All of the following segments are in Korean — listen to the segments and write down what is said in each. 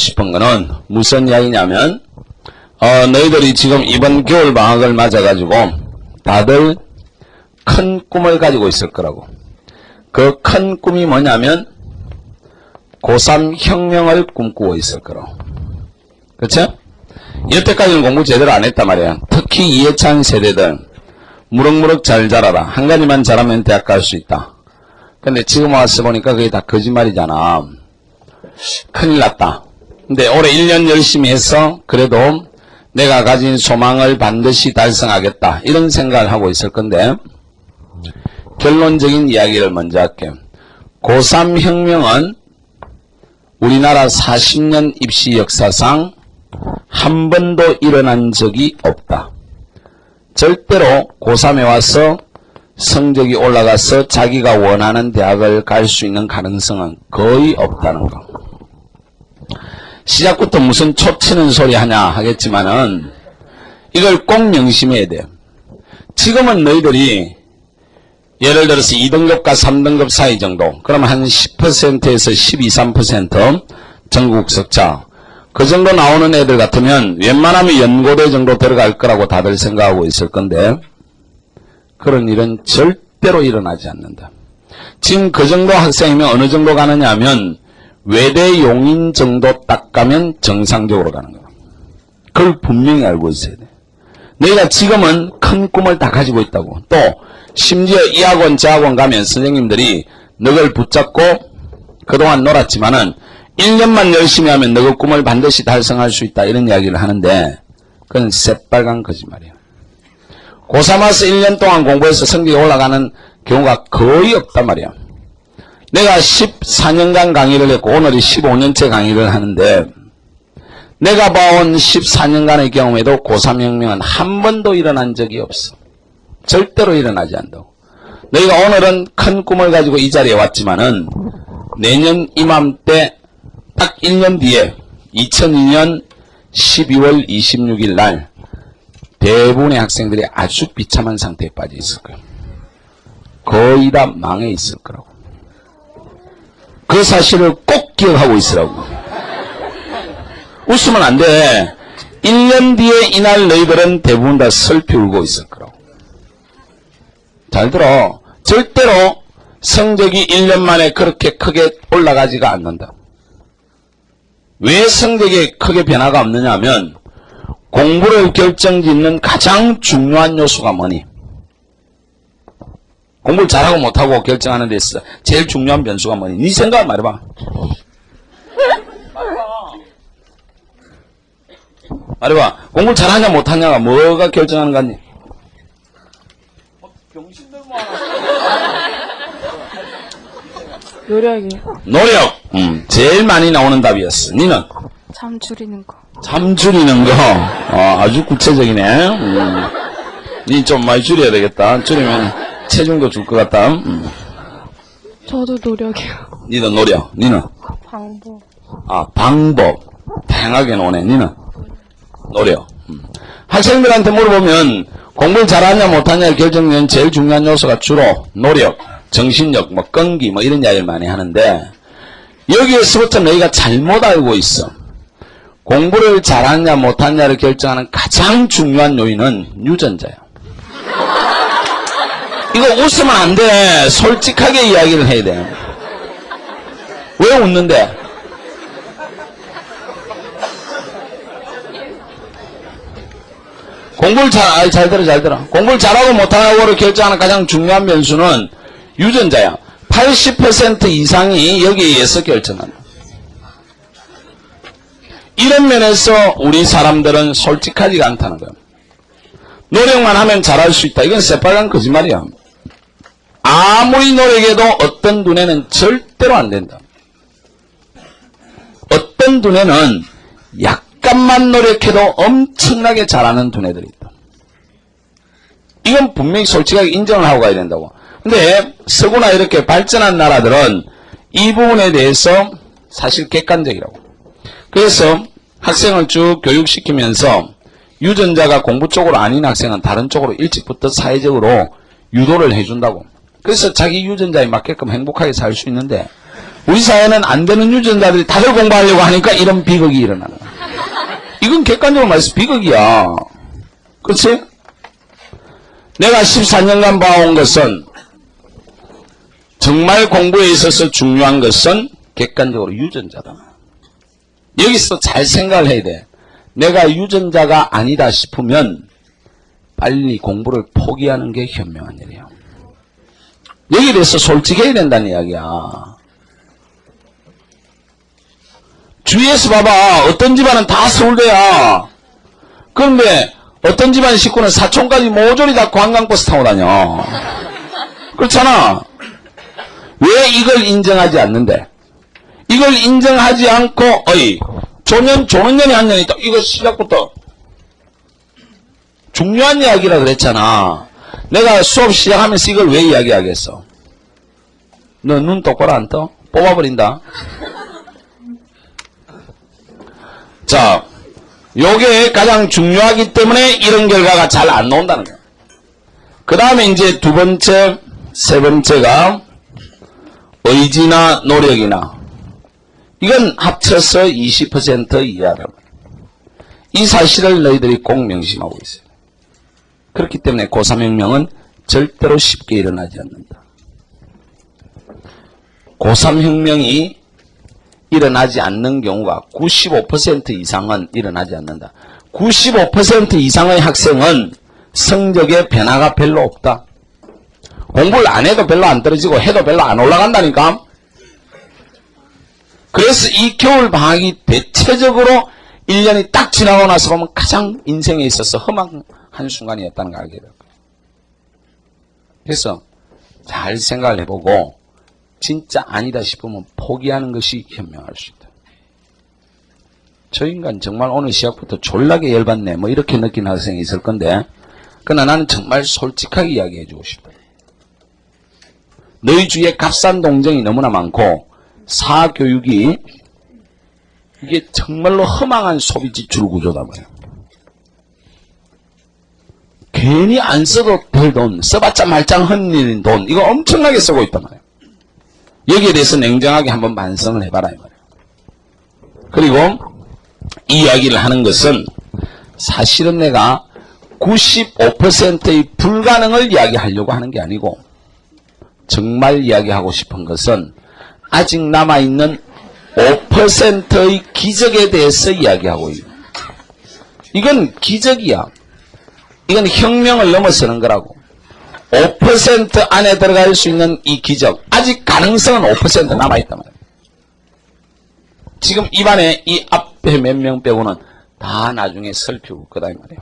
싶은 거는 무슨 이야기냐면 너희들이 지금 이번 겨울방학을 맞아가지고 다들 큰 꿈을 가지고 있을 거라고. 그 큰 꿈이 뭐냐면 고3 혁명을 꿈꾸고 있을 거라고. 그렇죠? 여태까지는 공부 제대로 안 했단 말이야. 특히 이해찬 세대들 무럭무럭 잘 자라라. 한 가지만 잘하면 대학 갈 수 있다. 근데 지금 와서 보니까 그게 다 거짓말이잖아. 큰일 났다. 근데 올해 1년 열심히 해서 그래도 내가 가진 소망을 반드시 달성하겠다. 이런 생각을 하고 있을 건데 결론적인 이야기를 먼저 할게요. 고3 혁명은 우리나라 40년 입시 역사상 한 번도 일어난 적이 없다. 절대로 고3에 와서 성적이 올라가서 자기가 원하는 대학을 갈 수 있는 가능성은 거의 없다는 거. 시작부터 무슨 촉치는 소리 하냐 하겠지만은 이걸 꼭 명심해야 돼요. 지금은 너희들이 예를 들어서 2등급과 3등급 사이 정도, 그러면 한 10%에서 12, 13% 전국 석차, 그 정도 나오는 애들 같으면 웬만하면 연고대 정도 들어갈 거라고 다들 생각하고 있을 건데 그런 일은 절대로 일어나지 않는다. 지금 그 정도 학생이면 어느 정도 가느냐 하면 외대 용인 정도 딱 가면 정상적으로 가는 거야. 그걸 분명히 알고 있어야 돼. 너희가 지금은 큰 꿈을 다 가지고 있다고. 또 심지어 이 학원 저 학원 가면 선생님들이 너를 붙잡고 그동안 놀았지만은 1년만 열심히 하면 너의 꿈을 반드시 달성할 수 있다. 이런 이야기를 하는데 그건 새빨간 거짓말이에요. 고3 와서 1년 동안 공부해서 성적이 올라가는 경우가 거의 없단 말이야. 내가 14년간 강의를 했고 오늘이 15년째 강의를 하는데 내가 봐온 14년간의 경험에도 고3 혁명은 한 번도 일어난 적이 없어. 절대로 일어나지 않는다고. 너희가 오늘은 큰 꿈을 가지고 이 자리에 왔지만은 내년 이맘때 딱 1년 뒤에 2002년 12월 26일 날 대부분의 학생들이 아주 비참한 상태에 빠져 있을 거예요. 거의 다 망해 있을 거라고. 그 사실을 꼭 기억하고 있으라고. 웃으면 안 돼. 1년 뒤에 이날 너희들은 대부분 다 슬피 울고 있을 거라고. 잘 들어. 절대로 성적이 1년 만에 그렇게 크게 올라가지가 않는다. 왜 성적에 크게 변화가 없느냐 하면 공부를 결정짓는 가장 중요한 요소가 뭐니? 공부를 잘하고 못하고 결정하는 데 있어 제일 중요한 변수가 뭐니? 네 생각을 말해봐. 말해봐. 공부를 잘하냐 못하냐가 뭐가 결정하는 거니? 노력이요. 노력. 제일 많이 나오는 답이었어. 니는? 잠 줄이는 거. 잠 줄이는 거. 아주 구체적이네. 니 좀 많이 줄여야 되겠다. 줄이면 체중도 줄 것 같다. 저도 노력이요. 니도 노력. 니는? 방법. 방법. 다양하게 노네. 니는? 노력. 학생들한테 물어보면 공부를 잘하냐 못하냐 결정되는 제일 중요한 요소가 주로 노력, 정신력, 끈기 이런 이야기를 많이 하는데 여기에서부터 너희가 잘못 알고 있어. 공부를 잘하냐 못하냐를 결정하는 가장 중요한 요인은 유전자야. 이거 웃으면 안 돼. 솔직하게 이야기를 해야 돼. 왜 웃는데? 공부를 잘 들어. 공부를 잘하고 못하고를 결정하는 가장 중요한 변수는 유전자야. 80% 이상이 여기에 의해서 결정한다. 이런 면에서 우리 사람들은 솔직하지가 않다는 거야. 노력만 하면 잘할 수 있다. 이건 새빨간 거짓말이야. 아무리 노력해도 어떤 두뇌는 절대로 안 된다. 어떤 두뇌는 약간만 노력해도 엄청나게 잘하는 두뇌들이 있다. 이건 분명히 솔직하게 인정을 하고 가야 된다고. 근데 서구나 이렇게 발전한 나라들은 이 부분에 대해서 사실 객관적이라고. 그래서 학생을 쭉 교육시키면서 유전자가 공부 쪽으로 아닌 학생은 다른 쪽으로 일찍부터 사회적으로 유도를 해준다고. 그래서 자기 유전자에 맞게끔 행복하게 살 수 있는데 우리 사회는 안 되는 유전자들이 다들 공부하려고 하니까 이런 비극이 일어나는 거야. 이건 객관적으로 말해서 비극이야. 그렇지? 내가 14년간 봐온 것은 정말 공부에 있어서 중요한 것은 객관적으로 유전자다. 여기서 잘 생각을 해야 돼. 내가 유전자가 아니다 싶으면 빨리 공부를 포기하는 게 현명한 일이야. 여기에 대해서 솔직해야 된다는 이야기야. 주위에서 봐봐. 어떤 집안은 다 서울대야. 그런데 어떤 집안 식구는 사촌까지 모조리 다 관광버스 타고 다녀. 그렇잖아. 왜 이걸 인정하지 않는데? 이걸 인정하지 않고 조는 년이 한 년 있다. 이거 시작부터 중요한 이야기라 그랬잖아. 내가 수업 시작하면서 이걸 왜 이야기하겠어? 너 눈 똑바로 안 떠? 뽑아버린다. 자, 요게 가장 중요하기 때문에 이런 결과가 잘 안 나온다는 거야. 그 다음에 이제 두 번째, 세 번째가 의지나 노력이나 이건 합쳐서 20% 이하다. 이 사실을 너희들이 꼭 명심하고 있어요. 그렇기 때문에 고3혁명은 절대로 쉽게 일어나지 않는다. 고3혁명이 일어나지 않는 경우가 95% 이상은 일어나지 않는다. 95% 이상의 학생은 성적에 변화가 별로 없다. 공부를 안 해도 별로 안 떨어지고 해도 별로 안 올라간다니까. 그래서 이 겨울 방학이 대체적으로 1년이 딱 지나고 나서 보면 가장 인생에 있어서 험한 한순간이었다는 걸 알게 될 거예요. 그래서 잘 생각을 해보고 진짜 아니다 싶으면 포기하는 것이 현명할 수 있다. 저 인간 정말 오늘 시작부터 졸라게 열받네 뭐 이렇게 느끼는 학생이 있을 건데, 그러나 나는 정말 솔직하게 이야기해 주고 싶다. 너희 주위에 값싼 동정이 너무나 많고 사교육이 이게 정말로 허망한 소비 지출 구조다 말이야. 괜히 안 써도 될 돈, 써봤자 말짱 흔들린 돈, 이거 엄청나게 쓰고 있단 말이야. 여기에 대해서 냉정하게 한번 반성을 해봐라 이 말이야. 그리고 이 이야기를 하는 것은 사실은 내가 95%의 불가능을 이야기하려고 하는 게 아니고, 정말 이야기하고 싶은 것은 아직 남아있는 5%의 기적에 대해서 이야기하고 있는. 이건 기적이야. 이건 혁명을 넘어서는 거라고. 5% 안에 들어갈 수 있는 이 기적, 아직 가능성은 5% 남아있단 말이야. 지금 입안에 이 앞에 몇 명 빼고는 다 나중에 설피울 거다 이 말이야.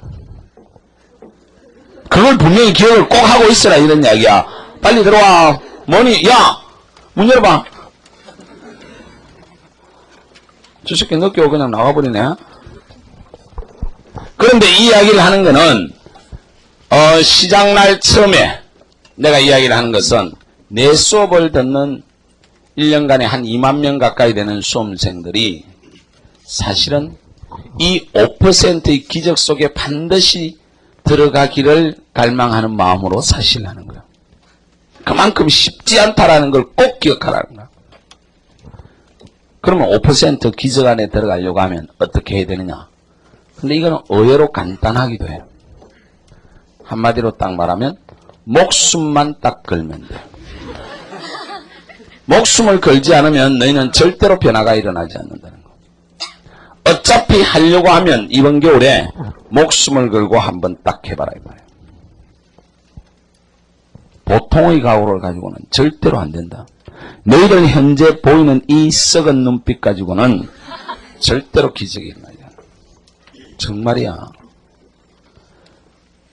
그걸 분명히 기억을 꼭 하고 있어라 이런 이야기야. 빨리 들어와. 뭐니? 야! 문 열어봐. 저 새끼 늦게 오고 그냥 나와버리네. 그런데 이 이야기를 하는 거는 시작날 처음에 내가 이야기를 하는 것은 내 수업을 듣는 1년간에 한 2만 명 가까이 되는 수험생들이 사실은 이 5%의 기적 속에 반드시 들어가기를 갈망하는 마음으로 사실을 하는 거야. 그만큼 쉽지 않다라는 걸 꼭 기억하라는 거야. 그러면 5% 기적 안에 들어가려고 하면 어떻게 해야 되느냐? 근데 이거는 의외로 간단하기도 해요. 한마디로 딱 말하면 목숨만 딱 걸면 돼. 목숨을 걸지 않으면 너희는 절대로 변화가 일어나지 않는다는 거. 어차피 하려고 하면 이번 겨울에 목숨을 걸고 한번 딱 해봐라 이 말이에요. 보통의 각오를 가지고는 절대로 안 된다. 너희들 현재 보이는 이 썩은 눈빛 가지고는 절대로 기적이 일어나지 않아. 정말이야.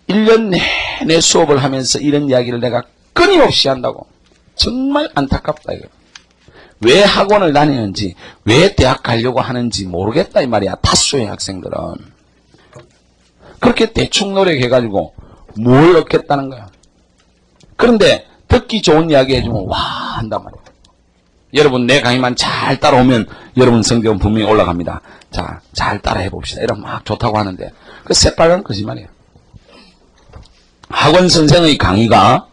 1년 내내 수업을 하면서 이런 이야기를 내가 끊임없이 한다고. 정말 안타깝다 이거. 왜 학원을 다니는지, 왜 대학 가려고 하는지 모르겠다 이 말이야. 다수의 학생들은. 그렇게 대충 노력해가지고 뭘 얻겠다는 거야. 그런데 듣기 좋은 이야기 해주면 와 한단 말이야. 여러분 내 강의만 잘 따라오면 여러분 성적은 분명히 올라갑니다. 자, 잘 따라해 봅시다. 이러면 막 좋다고 하는데 그 새빨간 거짓말이야. 학원 선생의 강의가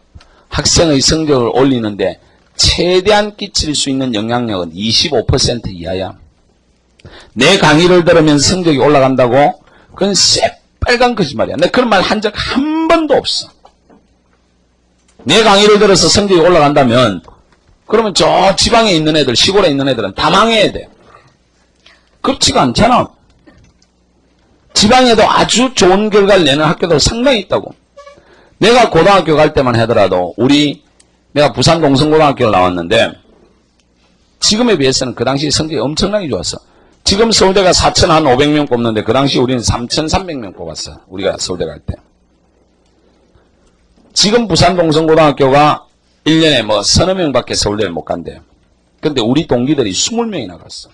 학생의 성적을 올리는데 최대한 끼칠 수 있는 영향력은 25% 이하야. 내 강의를 들으면 성적이 올라간다고? 그건 새빨간 거짓말이야. 내가 그런 말 한 적 한 번도 없어. 내 강의를 들어서 성적이 올라간다면 그러면 저 지방에 있는 애들, 시골에 있는 애들은 다 망해야 돼. 그렇지가 않잖아. 지방에도 아주 좋은 결과를 내는 학교들 상당히 있다고. 내가 고등학교 갈 때만 하더라도 내가 부산 동성고등학교를 나왔는데 지금에 비해서는 그 당시 성적이 엄청나게 좋았어. 지금 서울대가 4,500명 뽑는데 그 당시 우리는 3,300명 뽑았어. 우리가 서울대 갈 때. 지금 부산 동성고등학교가 1년에 뭐 서너 명밖에 서울대를 못 간대. 근데 우리 동기들이 20명이나 갔어.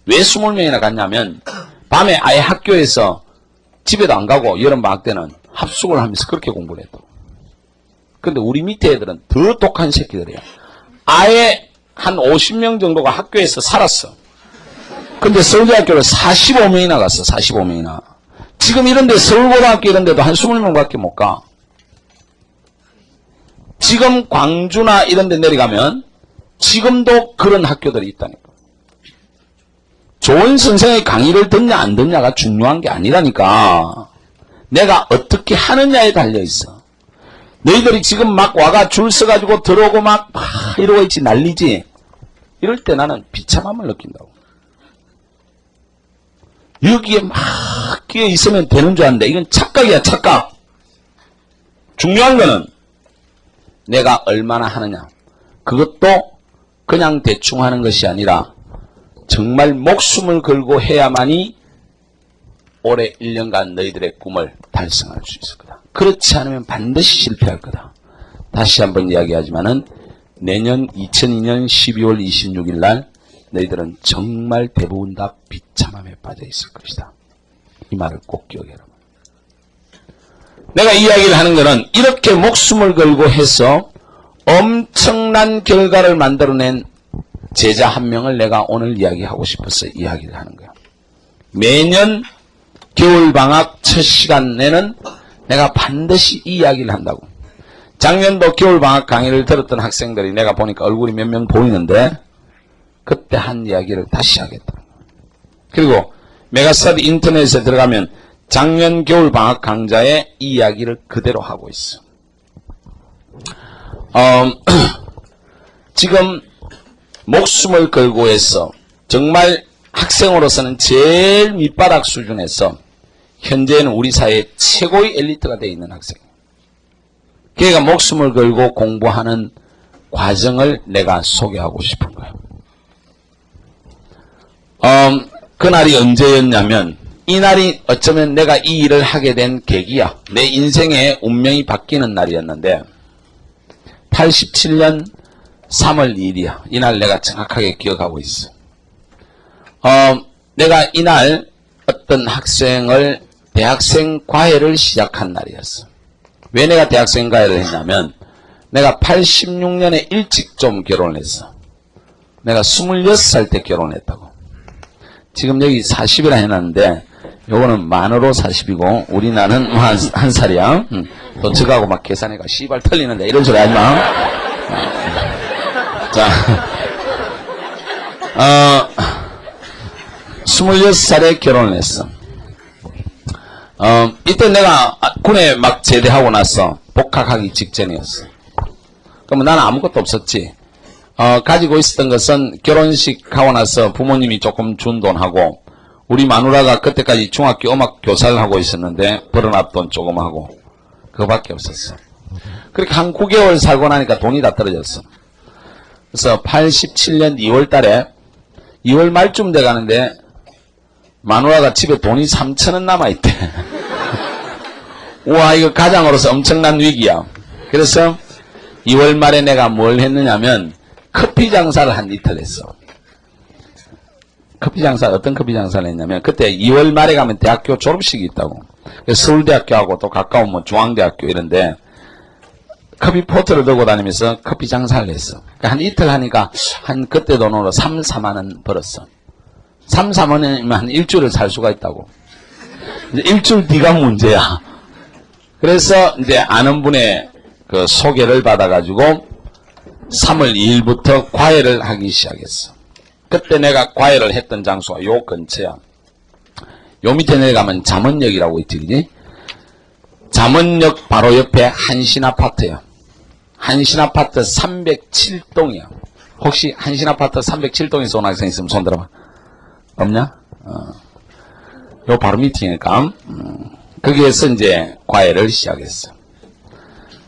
왜 20명이나 갔냐면 밤에 아예 학교에서 집에도 안 가고 여름방학 때는 합숙을 하면서 그렇게 공부를 했다고. 근데 우리 밑에 애들은 더 독한 새끼들이야. 아예 한 50명 정도가 학교에서 살았어. 근데 서울대학교를 45명이나 갔어. 45명이나. 지금 이런데 서울고등학교 이런데도 한 20명밖에 못 가. 지금 광주나 이런데 내려가면 지금도 그런 학교들이 있다니까. 좋은 선생의 강의를 듣냐 안 듣냐가 중요한 게 아니라니까. 내가 어떻게 하느냐에 달려있어. 너희들이 지금 막 와가 줄 서가지고 들어오고 막 이러고 있지 난리지. 이럴 때 나는 비참함을 느낀다고. 여기에 막 끼어 있으면 되는 줄 아는데 이건 착각이야, 착각. 중요한 거는 내가 얼마나 하느냐. 그것도 그냥 대충 하는 것이 아니라 정말 목숨을 걸고 해야만이 올해 1년간 너희들의 꿈을 달성할 수 있을 거다. 그렇지 않으면 반드시 실패할 거다. 다시 한번 이야기하지만은 내년 2002년 12월 26일 날 너희들은 정말 대부분 다 비참함에 빠져 있을 것이다. 이 말을 꼭 기억해라. 내가 이야기를 하는 것은 이렇게 목숨을 걸고 해서 엄청난 결과를 만들어낸 제자 한 명을 내가 오늘 이야기하고 싶어서 이야기를 하는 거야. 매년 겨울방학 첫 시간에는 내가 반드시 이 이야기를 한다고. 작년도 겨울방학 강의를 들었던 학생들이 내가 보니까 얼굴이 몇 명 보이는데 그때 한 이야기를 다시 하겠다. 그리고 메가스터디 인터넷에 들어가면 작년 겨울방학 강좌에 이 이야기를 그대로 하고 있어. 지금 목숨을 걸고 해서 정말 학생으로서는 제일 밑바닥 수준에서 현재는 우리 사회의 최고의 엘리트가 되어 있는 학생. 걔가 목숨을 걸고 공부하는 과정을 내가 소개하고 싶은 거예요. 그날이 언제였냐면 이날이 어쩌면 내가 이 일을 하게 된 계기야. 내 인생의 운명이 바뀌는 날이었는데 87년 3월 2일이야. 이날 내가 정확하게 기억하고 있어. 내가 이날 어떤 학생을 대학생 과외를 시작한 날이었어. 왜 내가 대학생 과외를 했냐면 내가 86년에 일찍 좀 결혼을 했어. 내가 26살 때 결혼했다고. 지금 여기 40이라 해놨는데 요거는 만으로 40이고 우리 나는 한 살이야. 또 저하고 막 계산해가 씨발 틀리는데 이런 소리 하지 마. 자, 26살에 결혼을 했어. 이때 내가 군에 막 제대하고 나서 복학하기 직전이었어. 그러면 나는 아무것도 없었지. 가지고 있었던 것은 결혼식 하고 나서 부모님이 조금 준 돈하고 우리 마누라가 그때까지 중학교 음악 교사를 하고 있었는데 벌어놨 돈 조금 하고 그거밖에 없었어. 그렇게 한 9개월 살고 나니까 돈이 다 떨어졌어. 그래서 87년 2월 달에 2월 말쯤 돼 가는데 마누라가 집에 돈이 3,000원 남아있대. 우와, 이거 가장으로서 엄청난 위기야. 그래서 2월 말에 내가 뭘 했느냐면 커피 장사를 한 이틀 했어. 커피 장사, 어떤 커피 장사를 했냐면 그때 2월 말에 가면 대학교 졸업식이 있다고. 서울대학교하고 또 가까운 뭐 중앙대학교 이런데 커피 포트를 들고 다니면서 커피 장사를 했어. 그러니까 한 이틀 하니까 한 그때 돈으로 3, 4만 원 벌었어. 3, 4만 원이면 한 일주일을 살 수가 있다고. 이제 일주일 뒤가 문제야. 그래서 이제 아는 분의 그 소개를 받아가지고 3월 2일부터 과외를 하기 시작했어. 그때 내가 과외를 했던 장소가 요 근처야. 요 밑에 내려가면 잠원역이라고 있지, 그지? 잠원역 바로 옆에 한신아파트야. 한신아파트 307동이야. 혹시 한신아파트 307동에서 온 학생 있으면 손 들어봐. 없냐? 요 바로 밑이니까. 거기에서 이제 과외를 시작했어.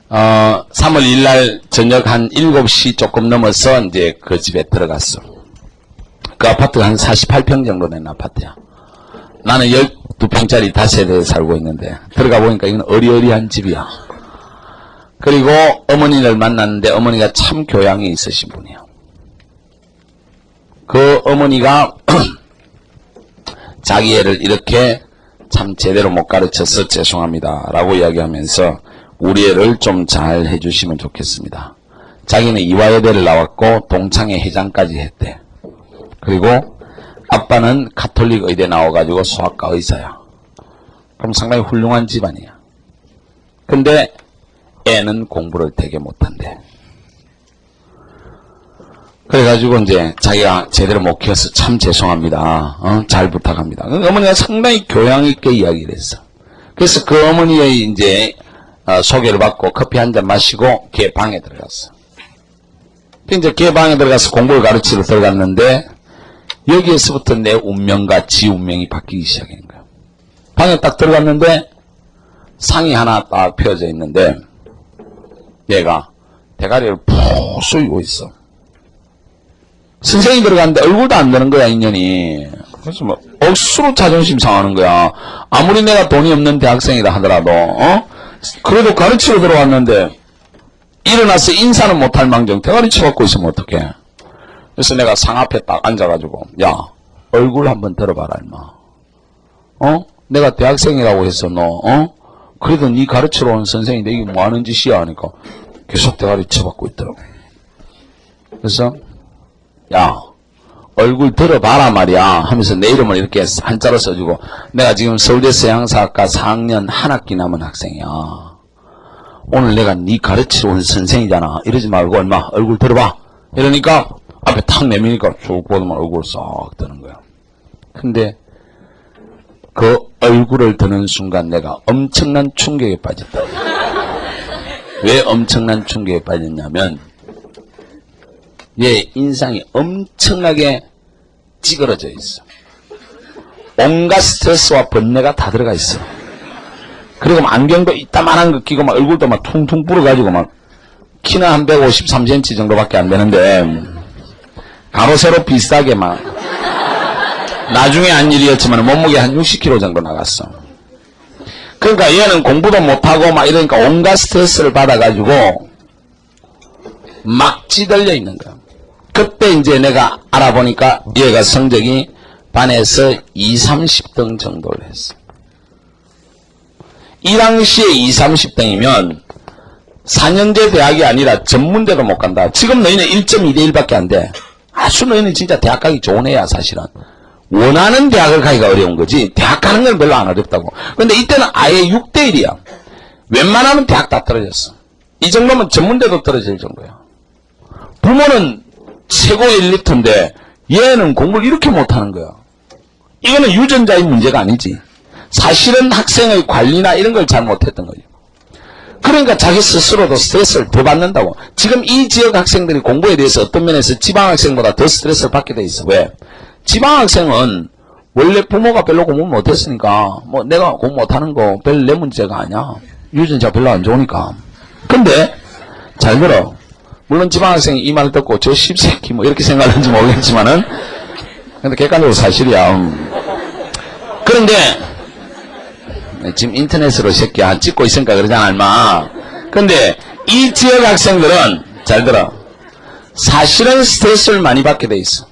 3월 1일 날 저녁 한 7시 조금 넘어서 이제 그 집에 들어갔어. 그 아파트가 한 48평 정도 되는 아파트야. 나는 12평짜리 다세대에 살고 있는데 들어가 보니까 이건 어리어리한 집이야. 그리고 어머니를 만났는데 어머니가 참 교양이 있으신 분이야. 그 어머니가 자기 애를 이렇게 참 제대로 못 가르쳐서 죄송합니다 라고 이야기하면서 우리 애를 좀 잘 해주시면 좋겠습니다. 자기는 이화여대를 나왔고 동창회 회장까지 했대. 그리고 아빠는 가톨릭 의대 나와가지고 수학과 의사야. 그럼 상당히 훌륭한 집안이야. 근데 애는 공부를 되게 못한대. 그래가지고 이제 자기가 제대로 못 키워서 참 죄송합니다. 잘 부탁합니다. 어머니가 상당히 교양 있게 이야기를 했어. 그래서 그 어머니의 이제 소개를 받고 커피 한 잔 마시고 걔 방에 들어갔어. 이제 걔 방에 들어가서 공부를 가르치러 들어갔는데 여기에서부터 내 운명과 지 운명이 바뀌기 시작한 거야. 방에 딱 들어갔는데 상이 하나 딱 펴져 있는데 얘가 대가리를 푹 쏘이고 있어. 선생님이 들어갔는데 얼굴도 안 되는 거야, 인연이. 그래서 뭐 억수로 자존심 상하는 거야. 아무리 내가 돈이 없는 대학생이다 하더라도 그래도 가르치러 들어왔는데 일어나서 인사는 못할 망정 대가리 쳐갖고 있으면 어떡해. 그래서 내가 상 앞에 딱 앉아가지고 야 얼굴 한번 들어봐라 임마. 내가 대학생이라고 해서 너 그래도 네 가르치러 온 선생인데 이게 뭐 하는 짓이야 하니까 계속 대가리 쳐받고 있더라고. 그래서 야 얼굴 들어봐라 말이야 하면서 내 이름을 이렇게 한자로 써주고 내가 지금 서울대 서양사학과 4학년 한 학기 남은 학생이야. 오늘 내가 네 가르치러 온 선생이잖아. 이러지 말고 얼마 얼굴 들어봐. 이러니까 앞에 탁 내미니까 쭉 보더만 얼굴 싹 드는 거야. 근데 그 얼굴을 드는 순간 내가 엄청난 충격에 빠졌다. 왜 엄청난 충격에 빠졌냐면 얘 인상이 엄청나게 찌그러져 있어. 온갖 스트레스와 번뇌가 다 들어가 있어. 그리고 막 안경도 이따만한 거 끼고 막 얼굴도 막 퉁퉁 불어가지고 막 키는 한 153cm 정도밖에 안 되는데 가로 세로 비슷하게 막 나중에 한 일이었지만 몸무게 한 60kg 정도 나갔어. 그러니까 얘는 공부도 못하고 막 이러니까 온갖 스트레스를 받아가지고 막 찌들려 있는 거야. 그때 이제 내가 알아보니까 얘가 성적이 반에서 20, 30등 정도를 했어. 이 당시에 20, 30등이면 4년제 대학이 아니라 전문대도 못 간다. 지금 너희는 1.2대 1밖에 안 돼. 아주 너희는 진짜 대학 가기 좋은 애야 사실은. 원하는 대학을 가기가 어려운 거지 대학 가는 건 별로 안 어렵다고. 근데 이때는 아예 6대 1이야. 웬만하면 대학 다 떨어졌어. 이 정도면 전문대도 떨어질 정도야. 부모는 최고 1리터인데 얘는 공부를 이렇게 못하는 거야. 이거는 유전자의 문제가 아니지. 사실은 학생의 관리나 이런 걸 잘 못했던 거죠. 그러니까 자기 스스로도 스트레스를 더 받는다고. 지금 이 지역 학생들이 공부에 대해서 어떤 면에서 지방학생보다 더 스트레스를 받게 돼 있어. 왜? 지방학생은 원래 부모가 별로 공부 못했으니까 뭐 내가 공부 못하는 거 별 내 문제가 아니야. 유전자 별로 안 좋으니까. 근데 잘 들어. 물론 지방학생이 이 말을 듣고 저 씹새끼 뭐 이렇게 생각하는지 모르겠지만은 근데 객관적으로 사실이야. 그런데 지금 인터넷으로 새끼야 찍고 있으니까 그러잖아 인마. 근데 이 지역 학생들은 잘 들어. 사실은 스트레스를 많이 받게 돼 있어.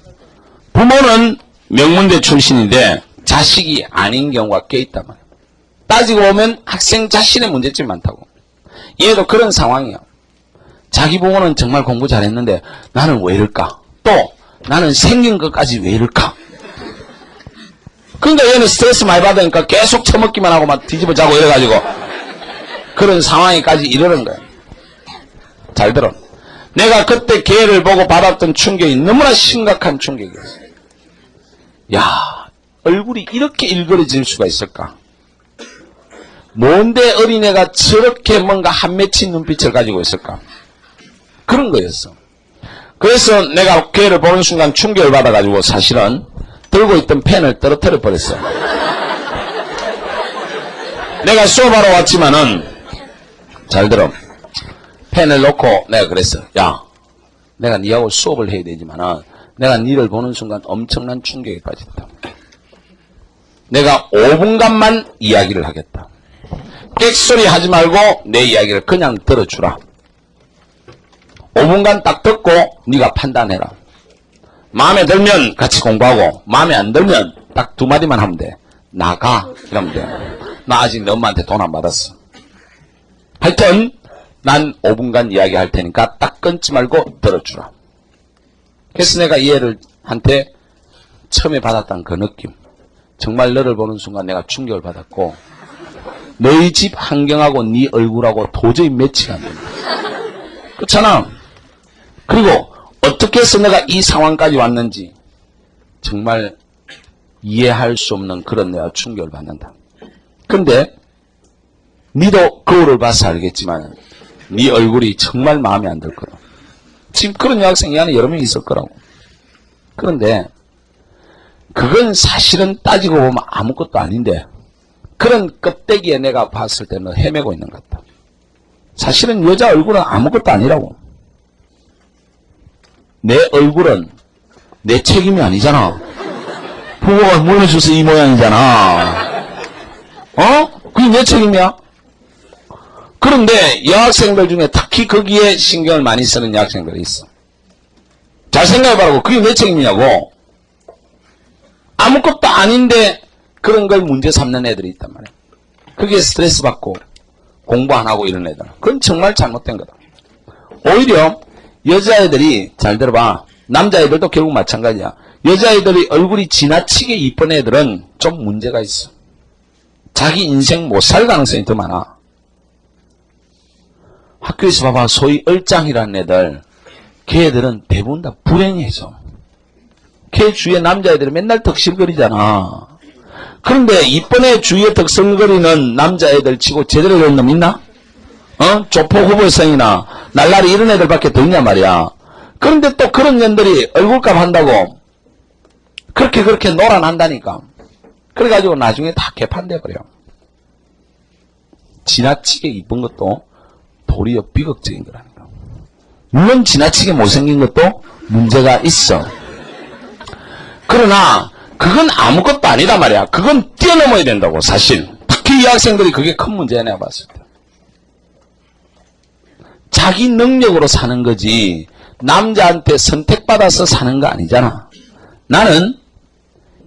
부모는 명문대 출신인데 자식이 아닌 경우가 꽤 있단 말이야. 따지고 보면 학생 자신의 문제점이 많다고. 얘도 그런 상황이야. 자기 부모는 정말 공부 잘했는데 나는 왜 이럴까? 또 나는 생긴 것까지 왜 이럴까? 그러니까 얘는 스트레스 많이 받으니까 계속 처먹기만 하고 막 뒤집어 자고 이래가지고 그런 상황에까지 이르는 거야. 잘 들어. 내가 그때 걔를 보고 받았던 충격이 너무나 심각한 충격이었어요. 야, 얼굴이 이렇게 일그러질 수가 있을까? 뭔데 어린애가 저렇게 뭔가 한 맺힌 눈빛을 가지고 있을까? 그런 거였어. 그래서 내가 걔를 보는 순간 충격을 받아가지고 사실은 들고 있던 펜을 떨어뜨려 버렸어. 내가 수업하러 왔지만은, 잘 들어. 펜을 놓고 내가 그랬어. 야, 내가 니하고 수업을 해야 되지만은 내가 니를 보는 순간 엄청난 충격에 빠졌다. 내가 5분간만 이야기를 하겠다. 객소리 하지 말고 내 이야기를 그냥 들어주라. 5분간 딱 듣고 네가 판단해라. 마음에 들면 같이 공부하고 마음에 안 들면 딱 2마디만 하면 돼. 나가 이러면 돼. 나 아직 너 엄마한테 돈 안 받았어. 하여튼 난 5분간 이야기할 테니까 딱 끊지 말고 들어주라. 그래서 내가 이 애를 한테 처음에 받았던 그 느낌, 정말 너를 보는 순간 내가 충격을 받았고 너희 집 환경하고 네 얼굴하고 도저히 매치가 안 된다. 그렇잖아. 그리고 어떻게 해서 내가 이 상황까지 왔는지 정말 이해할 수 없는 그런 내가 충격을 받는다. 근데 니도 거울을 봐서 알겠지만 네 얼굴이 정말 마음에 안 들 거라. 지금 그런 여학생이 안에 여러 명 있을 거라고. 그런데 그건 사실은 따지고 보면 아무것도 아닌데 그런 껍데기에 내가 봤을 때는 헤매고 있는 것 같다. 사실은 여자 얼굴은 아무것도 아니라고. 내 얼굴은 내 책임이 아니잖아. 부모가 물려줘서 이 모양이잖아. 그게 내 책임이야. 그런데 여학생들 중에 특히 거기에 신경을 많이 쓰는 여학생들이 있어. 잘 생각해보라고. 그게 내 책임이냐고. 아무것도 아닌데 그런 걸 문제 삼는 애들이 있단 말이야. 그게 스트레스 받고 공부 안 하고 이런 애들. 그건 정말 잘못된 거다. 오히려 여자애들이, 잘 들어봐, 남자애들도 결국 마찬가지야. 여자애들이 얼굴이 지나치게 이쁜 애들은 좀 문제가 있어. 자기 인생 못 살 가능성이 더 많아. 학교에서 봐봐, 소위 얼짱이라는 애들, 걔들은 대부분 다 불행해져. 걔 주위에 남자애들이 맨날 덕실거리잖아. 그런데 이쁜 애 주위에 덕실거리는 남자애들 치고 제대로 된 놈 있나? 조폭 후보생이나 날라리 이런 애들밖에 더 있냐 말이야. 그런데 또 그런 년들이 얼굴값 한다고 그렇게 놀아난다니까. 그래가지고 나중에 다 개판돼 버려. 지나치게 이쁜 것도 도리어 비극적인 거라니까. 물론 지나치게 못생긴 것도 문제가 있어. 그러나 그건 아무것도 아니다 말이야. 그건 뛰어넘어야 된다고. 사실 특히 이 학생들이 그게 큰 문제야. 내가 봤을 때 자기 능력으로 사는 거지 남자한테 선택받아서 사는 거 아니잖아. 나는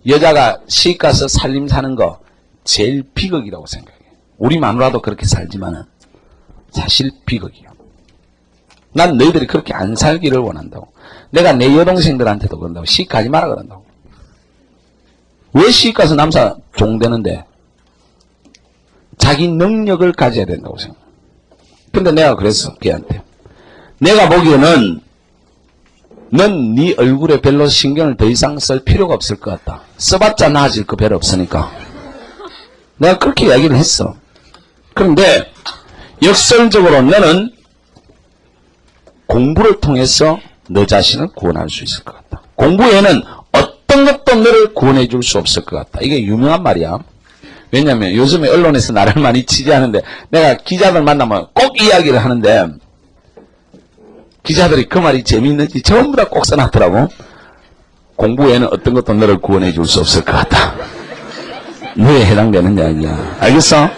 여자가 시집 가서 살림 사는 거 제일 비극이라고 생각해. 우리 마누라도 그렇게 살지만은 사실 비극이야. 난 너희들이 그렇게 안 살기를 원한다고. 내가 내 여동생들한테도 그런다고. 시집 가지 마라 그런다고. 왜 시집 가서 남사 종되는데? 자기 능력을 가져야 된다고 생각해. 근데 내가 그랬어, 걔한테. 내가 보기에는 넌 네 얼굴에 별로 신경을 더 이상 쓸 필요가 없을 것 같다. 써봤자 나아질 거 별로 없으니까. 내가 그렇게 이야기를 했어. 그런데 역설적으로 너는 공부를 통해서 너 자신을 구원할 수 있을 것 같다. 공부 외에는 어떤 것도 너를 구원해 줄 수 없을 것 같다. 이게 유명한 말이야. 왜냐면 요즘에 언론에서 나를 많이 취재하는데 내가 기자들 만나면 꼭 이야기를 하는데 기자들이 그 말이 재미있는지 전부 다 꼭 써놨더라고. 공부 외에는 어떤 것도 너를 구원해 줄 수 없을 것 같다. 너에 해당되는 이야기야. 알겠어?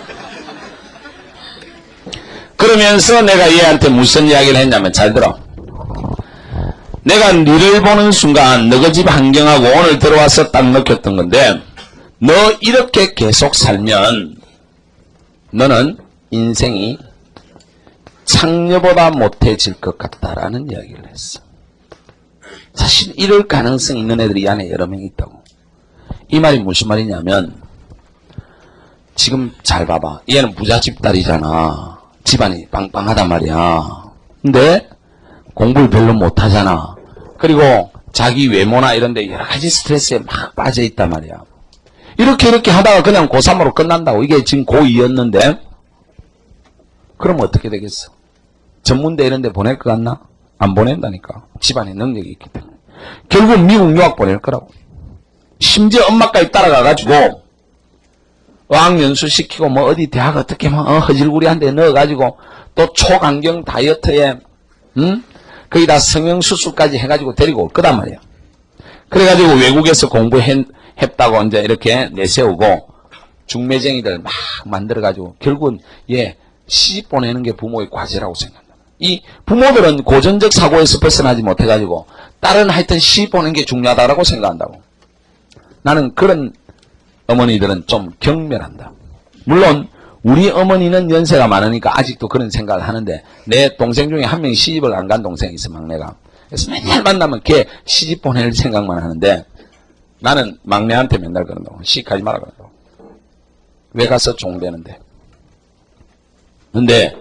그러면서 내가 얘한테 무슨 이야기를 했냐면 잘 들어. 내가 니를 보는 순간 너희 집 환경하고 오늘 들어와서 딱 느꼈던 건데 너 이렇게 계속 살면 너는 인생이 창녀보다 못해질 것 같다라는 이야기를 했어. 사실 이럴 가능성이 있는 애들이 이 안에 여러 명 있다고. 이 말이 무슨 말이냐면 지금 잘 봐봐. 얘는 부잣집 딸이잖아. 집안이 빵빵하단 말이야. 근데 공부를 별로 못하잖아. 그리고 자기 외모나 이런 데 여러 가지 스트레스에 막 빠져 있단 말이야. 이렇게 하다가 그냥 고3으로 끝난다고. 이게 지금 고2였는데 그럼 어떻게 되겠어? 전문대 이런 데 보낼 것 같나? 안 보낸다니까. 집안에 능력이 있기 때문에. 결국 미국 유학 보낼 거라고. 심지어 엄마까지 따라가가지고 어학연수 시키고 뭐 어디 대학 어떻게 막 허질구리한 데 넣어가지고 또 초강경 다이어트에 거기다 성형수술까지 해가지고 데리고 올 거단 말이야. 그래가지고 외국에서 공부했다고 이제 이렇게 내세우고 중매쟁이들 막 만들어가지고 결국은 시집 보내는 게 부모의 과제라고 생각한다. 이 부모들은 고전적 사고에서 벗어나지 못해가지고 딸은 하여튼 시집 보내는 게 중요하다고 생각한다고. 나는 그런 어머니들은 좀 경멸한다. 물론 우리 어머니는 연세가 많으니까 아직도 그런 생각을 하는데 내 동생 중에 한 명이 시집을 안 간 동생이 있어, 막내가. 그래서 맨날 만나면 걔 시집 보낼 생각만 하는데 나는 막내한테 맨날 그런다고. 시집 가지 마라 그런다고. 왜 가서 종되는데. 근데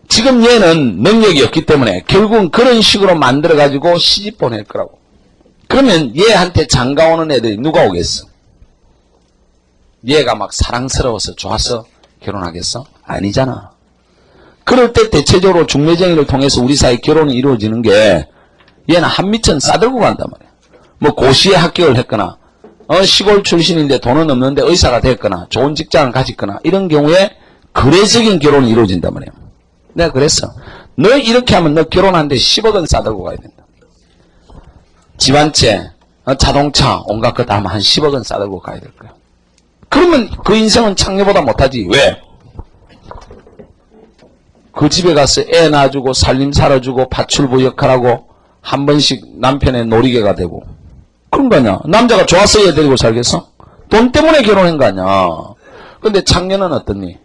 지금 얘는 능력이 없기 때문에 결국은 그런 식으로 만들어가지고 시집 보낼 거라고. 그러면 얘한테 장가 오는 애들이 누가 오겠어? 얘가 막 사랑스러워서 좋아서 결혼하겠어? 아니잖아. 그럴 때 대체적으로 중매쟁이를 통해서 우리 사이 결혼이 이루어지는 게 얘는 한미천 싸들고 간단 말이야. 뭐 고시에 합격을 했거나 시골 출신인데 돈은 없는데 의사가 됐거나 좋은 직장을 가졌거나 이런 경우에 거래적인 결혼이 이루어진단 말이야. 내가 그랬어. 너 이렇게 하면 너 결혼하는데 10억은 싸들고 가야 된다. 집 한 채, 자동차, 온갖 것 다 하면 한 10억은 싸들고 가야 될 거야. 그러면 그 인생은 창녀보다 못하지. 왜? 그 집에 가서 애 낳아주고 살림 살아주고 파출부 역할하고 한 번씩 남편의 놀이개가 되고 그런 거 아니야. 남자가 좋아서 얘 데리고 살겠어? 돈 때문에 결혼한 거 아니야. 근데 창녀는 어떻니?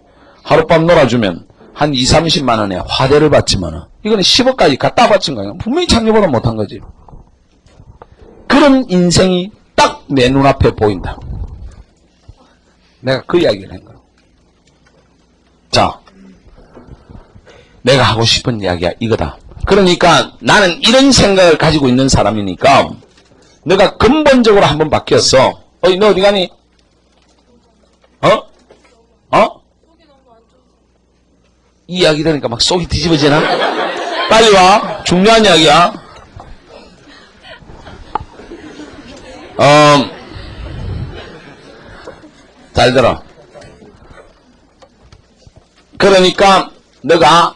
하룻밤 놀아주면 한 2, 30만 원에 화대를 받지만 이거는 10억까지 갖다 바친 거야. 분명히 창녀보다 못한 거지. 그런 인생이 딱 내 눈앞에 보인다. 내가 그 이야기를 한 거야. 자, 내가 하고 싶은 이야기가 이거다. 그러니까 나는 이런 생각을 가지고 있는 사람이니까 너가 근본적으로 한번 바뀌었어. 너 어디 가니? 이 이야기 들으니까 막 속이 뒤집어지나? 빨리 와. 중요한 이야기야. 잘 들어. 그러니까 내가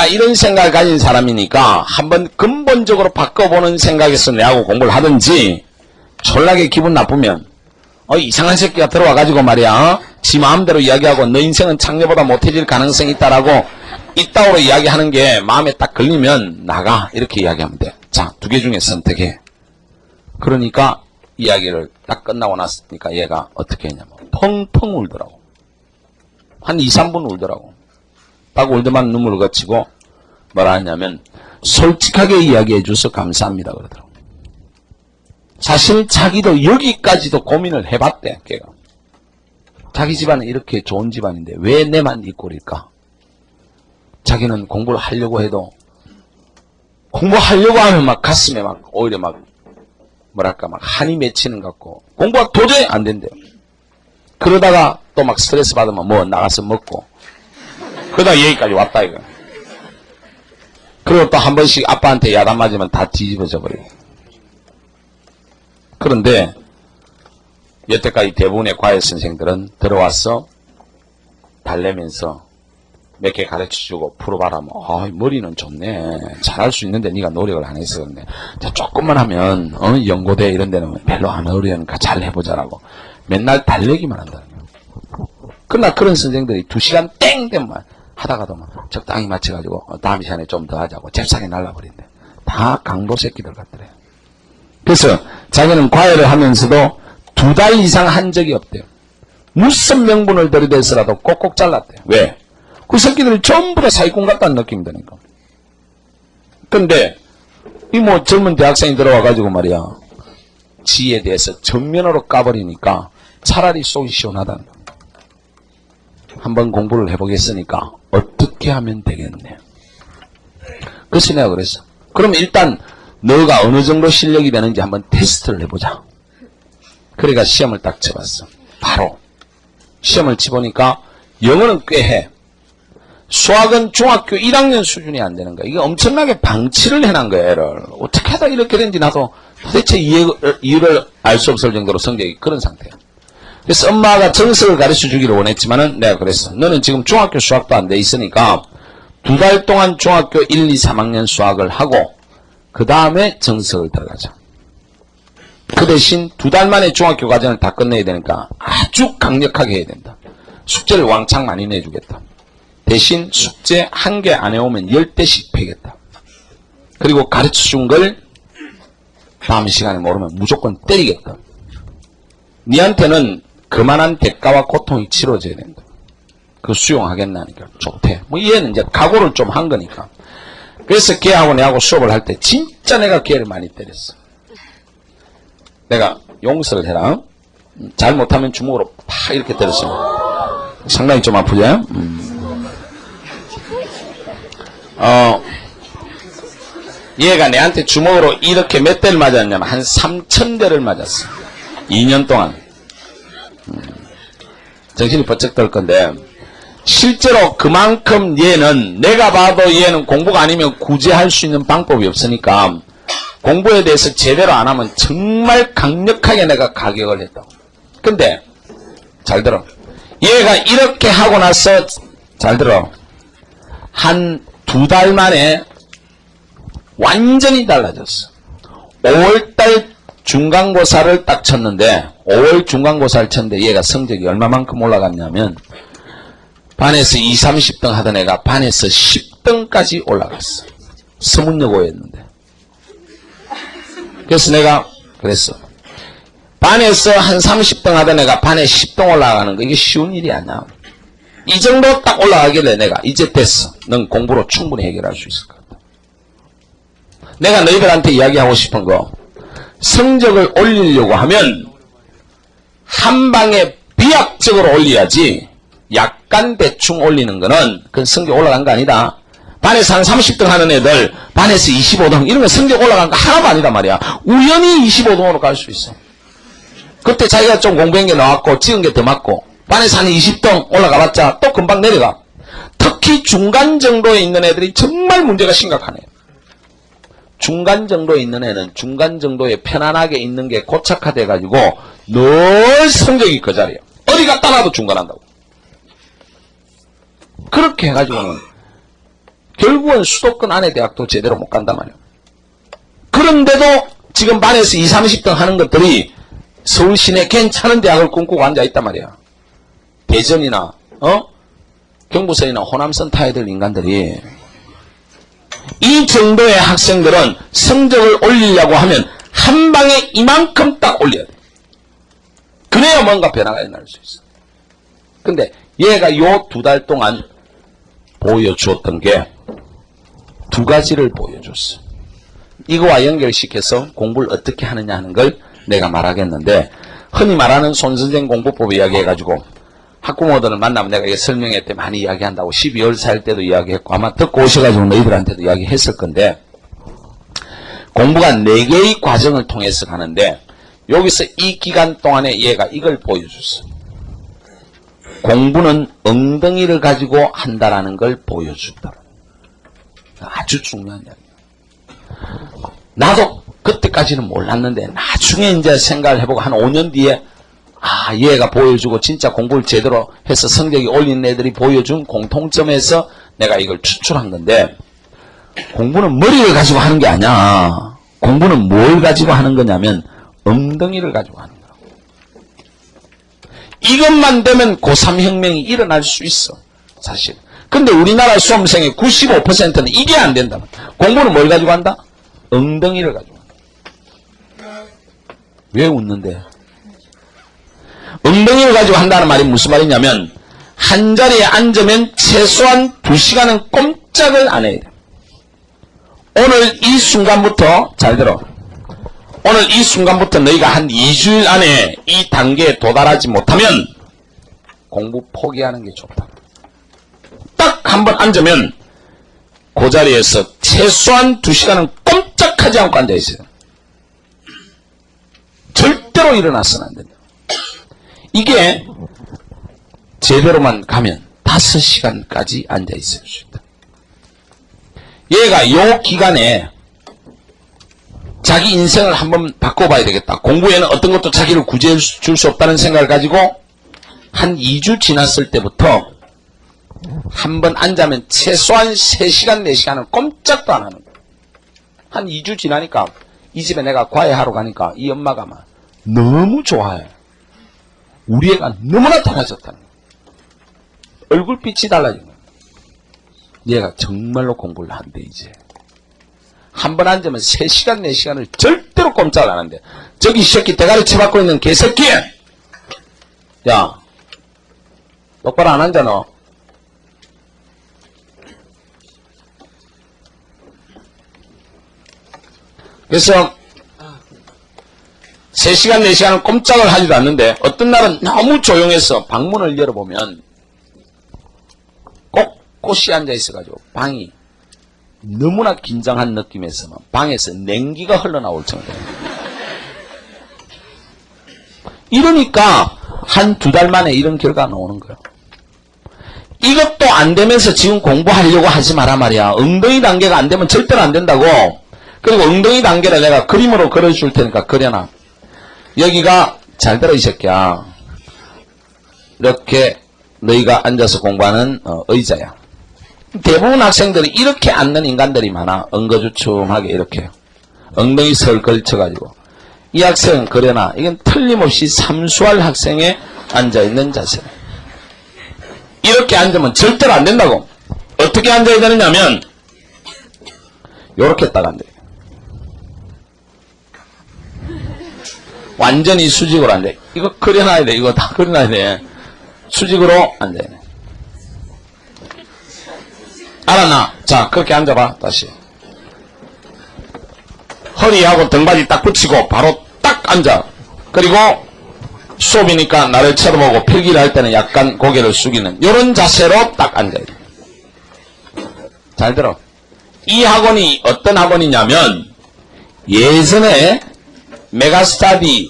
이런 생각을 가진 사람이니까 한번 근본적으로 바꿔보는 생각에서 내하고 공부를 하든지 졸라게 기분 나쁘면 이상한 새끼가 들어와가지고 말이야 지 마음대로 이야기하고 너 인생은 창녀보다 못해질 가능성이 있다라고 이따오로 이야기하는 게 마음에 딱 걸리면 나가 이렇게 이야기하면 돼. 자, 2개 중에 선택해. 그러니까 이야기를 딱 끝나고 났으니까 얘가 어떻게 했냐면 펑펑 울더라고. 한 2, 3분 울더라고. 딱 울더만 눈물을 거치고 뭐라 하냐면 솔직하게 이야기해 줘서 감사합니다 그러더라고. 사실 자기도 여기까지도 고민을 해봤대. 걔가. 자기 집안은 이렇게 좋은 집안인데 왜 내만 이 꼴일까? 자기는 공부를 하려고 해도 공부하려고 하면 막 가슴에 막 오히려 막 뭐랄까 막 한이 맺히는 것 같고 공부가 도저히 안 된대요. 그러다가 또 막 스트레스 받으면 뭐 나가서 먹고 그러다가 여기까지 왔다 이거. 그리고 또 한 번씩 아빠한테 야단 맞으면 다 뒤집어져 버리고. 그런데 여태까지 대부분의 과외 선생들은 들어와서 달래면서 몇 개 가르쳐주고 풀어봐라. 뭐, 머리는 좋네. 잘할 수 있는데 네가 노력을 안 해서 그런데. 자, 조금만 하면 연고대 이런 데는 별로 안 어려우니까 잘 해보자라고. 맨날 달래기만 한다는 거예요. 그러나 그런 선생들이 2시간 땡 되면 하다가도 막 적당히 맞춰가지고 다음 시간에 좀 더 하자고 잽싸게 날라버린대. 다 강도 새끼들 같더래요. 그래서 자기는 과외를 하면서도 2달 이상 한 적이 없대요. 무슨 명분을 들이대서라도 꼭꼭 잘랐대요. 왜? 그 새끼들이 전부 다 사기꾼 같다는 느낌이 드니까. 근데 이 뭐 젊은 대학생이 들어와가지고 말이야 지에 대해서 정면으로 까버리니까 차라리 속이 시원하다는 거야. 한번 공부를 해보겠으니까 어떻게 하면 되겠네. 그래서 내가 그랬어. 그럼 일단 너가 어느 정도 실력이 되는지 한번 테스트를 해보자. 그러니까 시험을 딱 쳐봤어. 바로 시험을 쳐보니까 영어는 꽤 해. 수학은 중학교 1학년 수준이 안 되는 거야. 이게 엄청나게 방치를 해놓은 거야, 애를. 어떻게 하다 이렇게 된지 나도 도대체 이유를 알 수 없을 정도로 성적이 그런 상태야. 그래서 엄마가 정석을 가르쳐 주기를 원했지만은 내가 그랬어. 너는 지금 중학교 수학도 안 돼 있으니까 2달 동안 중학교 1, 2, 3학년 수학을 하고 그 다음에 정석을 들어가자. 그 대신 2달 만에 중학교 과정을 다 끝내야 되니까 아주 강력하게 해야 된다. 숙제를 왕창 많이 내주겠다. 대신 숙제 1개 안 해오면 10대씩 패겠다. 그리고 가르쳐준 걸 다음 시간에 모르면 무조건 때리겠다. 니한테는 그만한 대가와 고통이 치러져야 된다. 그거 수용하겠나니까 좋대. 뭐 얘는 이제 각오를 좀 한 거니까. 그래서 걔하고 내하고 수업을 할 때 진짜 내가 걔를 많이 때렸어. 내가 용서를 해라. 잘못하면 주먹으로 팍 이렇게 때렸어. 상당히 좀 아프죠? 얘가 내한테 주먹으로 이렇게 몇 대를 맞았냐면 한 3,000대를 맞았어. 2년 동안. 정신이 번쩍 들 건데 실제로 그만큼 얘는 내가 봐도 얘는 공부가 아니면 구제할 수 있는 방법이 없으니까 공부에 대해서 제대로 안 하면 정말 강력하게 내가 가격을 했다고. 근데 잘 들어. 얘가 이렇게 하고 나서 잘 들어. 한 2달 만에 완전히 달라졌어. 5월달 중간고사를 딱 쳤는데 5월 중간고사를 쳤는데 얘가 성적이 얼마만큼 올라갔냐면 반에서 2, 30등 하던 애가 반에서 10등까지 올라갔어. 서문여고였는데. 그래서 내가 그랬어. 반에서 한 30등 하던 애가 반에 10등 올라가는 거 이게 쉬운 일이 아니야. 이 정도 딱 올라가길래 내가 이제 됐어. 넌 공부로 충분히 해결할 수 있을 것 같아. 내가 너희들한테 이야기하고 싶은 거 성적을 올리려고 하면 한 방에 비약적으로 올려야지 약간 대충 올리는 거는 그건 성적 올라간 거 아니다. 반에서 한 30등 하는 애들 반에서 25등 이런 거 성적 올라간 거 하나도 아니다 말이야. 우연히 25등으로 갈 수 있어. 그때 자기가 좀 공부한 게 나왔고 찍은 게 더 맞고 반에서 한 20등 올라가봤자 또 금방 내려가. 특히 중간 정도에 있는 애들이 정말 문제가 심각하네. 중간 정도에 있는 애는 중간 정도에 편안하게 있는 게 고착화돼 가지고 늘 성적이 그 자리야. 어디 갔다 놔도 중간한다고. 그렇게 해가지고는 결국은 수도권 안에 대학도 제대로 못 간단 말이야. 그런데도 지금 반에서 20, 30등 하는 것들이 서울 시내 괜찮은 대학을 꿈꾸고 앉아있단 말이야. 대전이나 경부선이나 호남선 타야 될 인간들이 이 정도의 학생들은 성적을 올리려고 하면 한 방에 이만큼 딱 올려야 돼. 그래야 뭔가 변화가 일어날 수 있어. 근데 얘가 요 2달 동안 보여주었던 게 2가지를 보여줬어. 이거와 연결시켜서 공부를 어떻게 하느냐 하는 걸 내가 말하겠는데 흔히 말하는 손선생 공부법 이야기해가지고 학부모들을 만나면 내가 이거 설명회 때 많이 이야기한다고 12월 4일 때도 이야기했고 아마 듣고 오셔가지고 너희들한테도 이야기했을 건데 공부가 4개의 과정을 통해서 가는데 여기서 이 기간 동안에 얘가 이걸 보여줬어. 공부는 엉덩이를 가지고 한다라는 걸 보여준다. 아주 중요한 이야기야. 나도 그때까지는 몰랐는데 나중에 이제 생각을 해보고 한 5년 뒤에 얘가 보여주고 진짜 공부를 제대로 해서 성적이 올린 애들이 보여준 공통점에서 내가 이걸 추출한 건데 공부는 머리를 가지고 하는 게 아니야. 공부는 뭘 가지고 하는 거냐면 엉덩이를 가지고 하는 거야. 이것만 되면 고3 혁명이 일어날 수 있어. 사실. 근데 우리나라 수험생의 95%는 이게 안 된다. 공부는 뭘 가지고 한다? 엉덩이를 가지고 한다. 왜 웃는데? 엉덩이를 가지고 한다는 말이 무슨 말이냐면 한 자리에 앉으면 최소한 2시간은 꼼짝을 안 해야 돼. 오늘 이 순간부터 잘 들어. 오늘 이 순간부터 너희가 한 2주일 안에 이 단계에 도달하지 못하면 공부 포기하는 게 좋다. 딱 한 번 앉으면 그 자리에서 최소한 2시간은 꼼짝하지 않고 앉아있어요. 절대로 일어나서는 안 된다. 이게 제대로만 가면 5시간까지 앉아있을 수 있다. 얘가 요 기간에 자기 인생을 한번 바꿔봐야 되겠다. 공부에는 어떤 것도 자기를 구제해 줄 수 없다는 생각을 가지고 한 2주 지났을 때부터 한번 앉으면 최소한 3시간, 4시간은 꼼짝도 안 하는 거예요. 한 2주 지나니까 이 집에 내가 과외하러 가니까 이 엄마가 막 너무 좋아해. 우리 애가 너무나 달라졌다는 거예요. 얼굴빛이 달라진 거예요. 얘가 정말로 공부를 한대 이제. 한번 앉으면 3시간, 4시간을 절대로 꼼짝 안 하는데 저기 이 새끼 대가리 쳐박고 있는 개새끼! 야, 똑바로 안 앉아 너. 그래서 3시간, 4시간은 꼼짝을 하지도 않는데 어떤 날은 너무 조용해서 방문을 열어보면 꼿꼿이 앉아있어가지고 방이 너무나 긴장한 느낌에서 방에서 냉기가 흘러나올 정도예요. 이러니까 한 2달 만에 이런 결과가 나오는 거예요. 이것도 안 되면서 지금 공부하려고 하지 마라 말이야. 엉덩이 단계가 안 되면 절대로 안 된다고. 그리고 엉덩이 단계를 내가 그림으로 그려줄 테니까 그려놔. 여기가 잘 들어 이 새끼야. 이렇게 너희가 앉아서 공부하는 의자야. 대부분 학생들이 이렇게 앉는 인간들이 많아. 엉거주춤하게 이렇게 엉덩이 설 걸쳐가지고. 이 학생은 그려놔. 이건 틀림없이 삼수할 학생에 앉아있는 자세. 이렇게 앉으면 절대로 안 된다고. 어떻게 앉아야 되느냐면 요렇게 딱 앉아야 돼. 완전히 수직으로 앉아야 돼. 이거 그려놔야 돼. 이거 다 그려놔야 돼. 수직으로 앉아야 돼. 알았나? 자, 그렇게 앉아봐. 다시. 허리하고 등받이 딱 붙이고 바로 딱 앉아. 그리고 수업이니까 나를 쳐다보고 필기를 할 때는 약간 고개를 숙이는 이런 자세로 딱 앉아야 돼. 잘 들어. 이 학원이 어떤 학원이냐면 예전에 메가스터디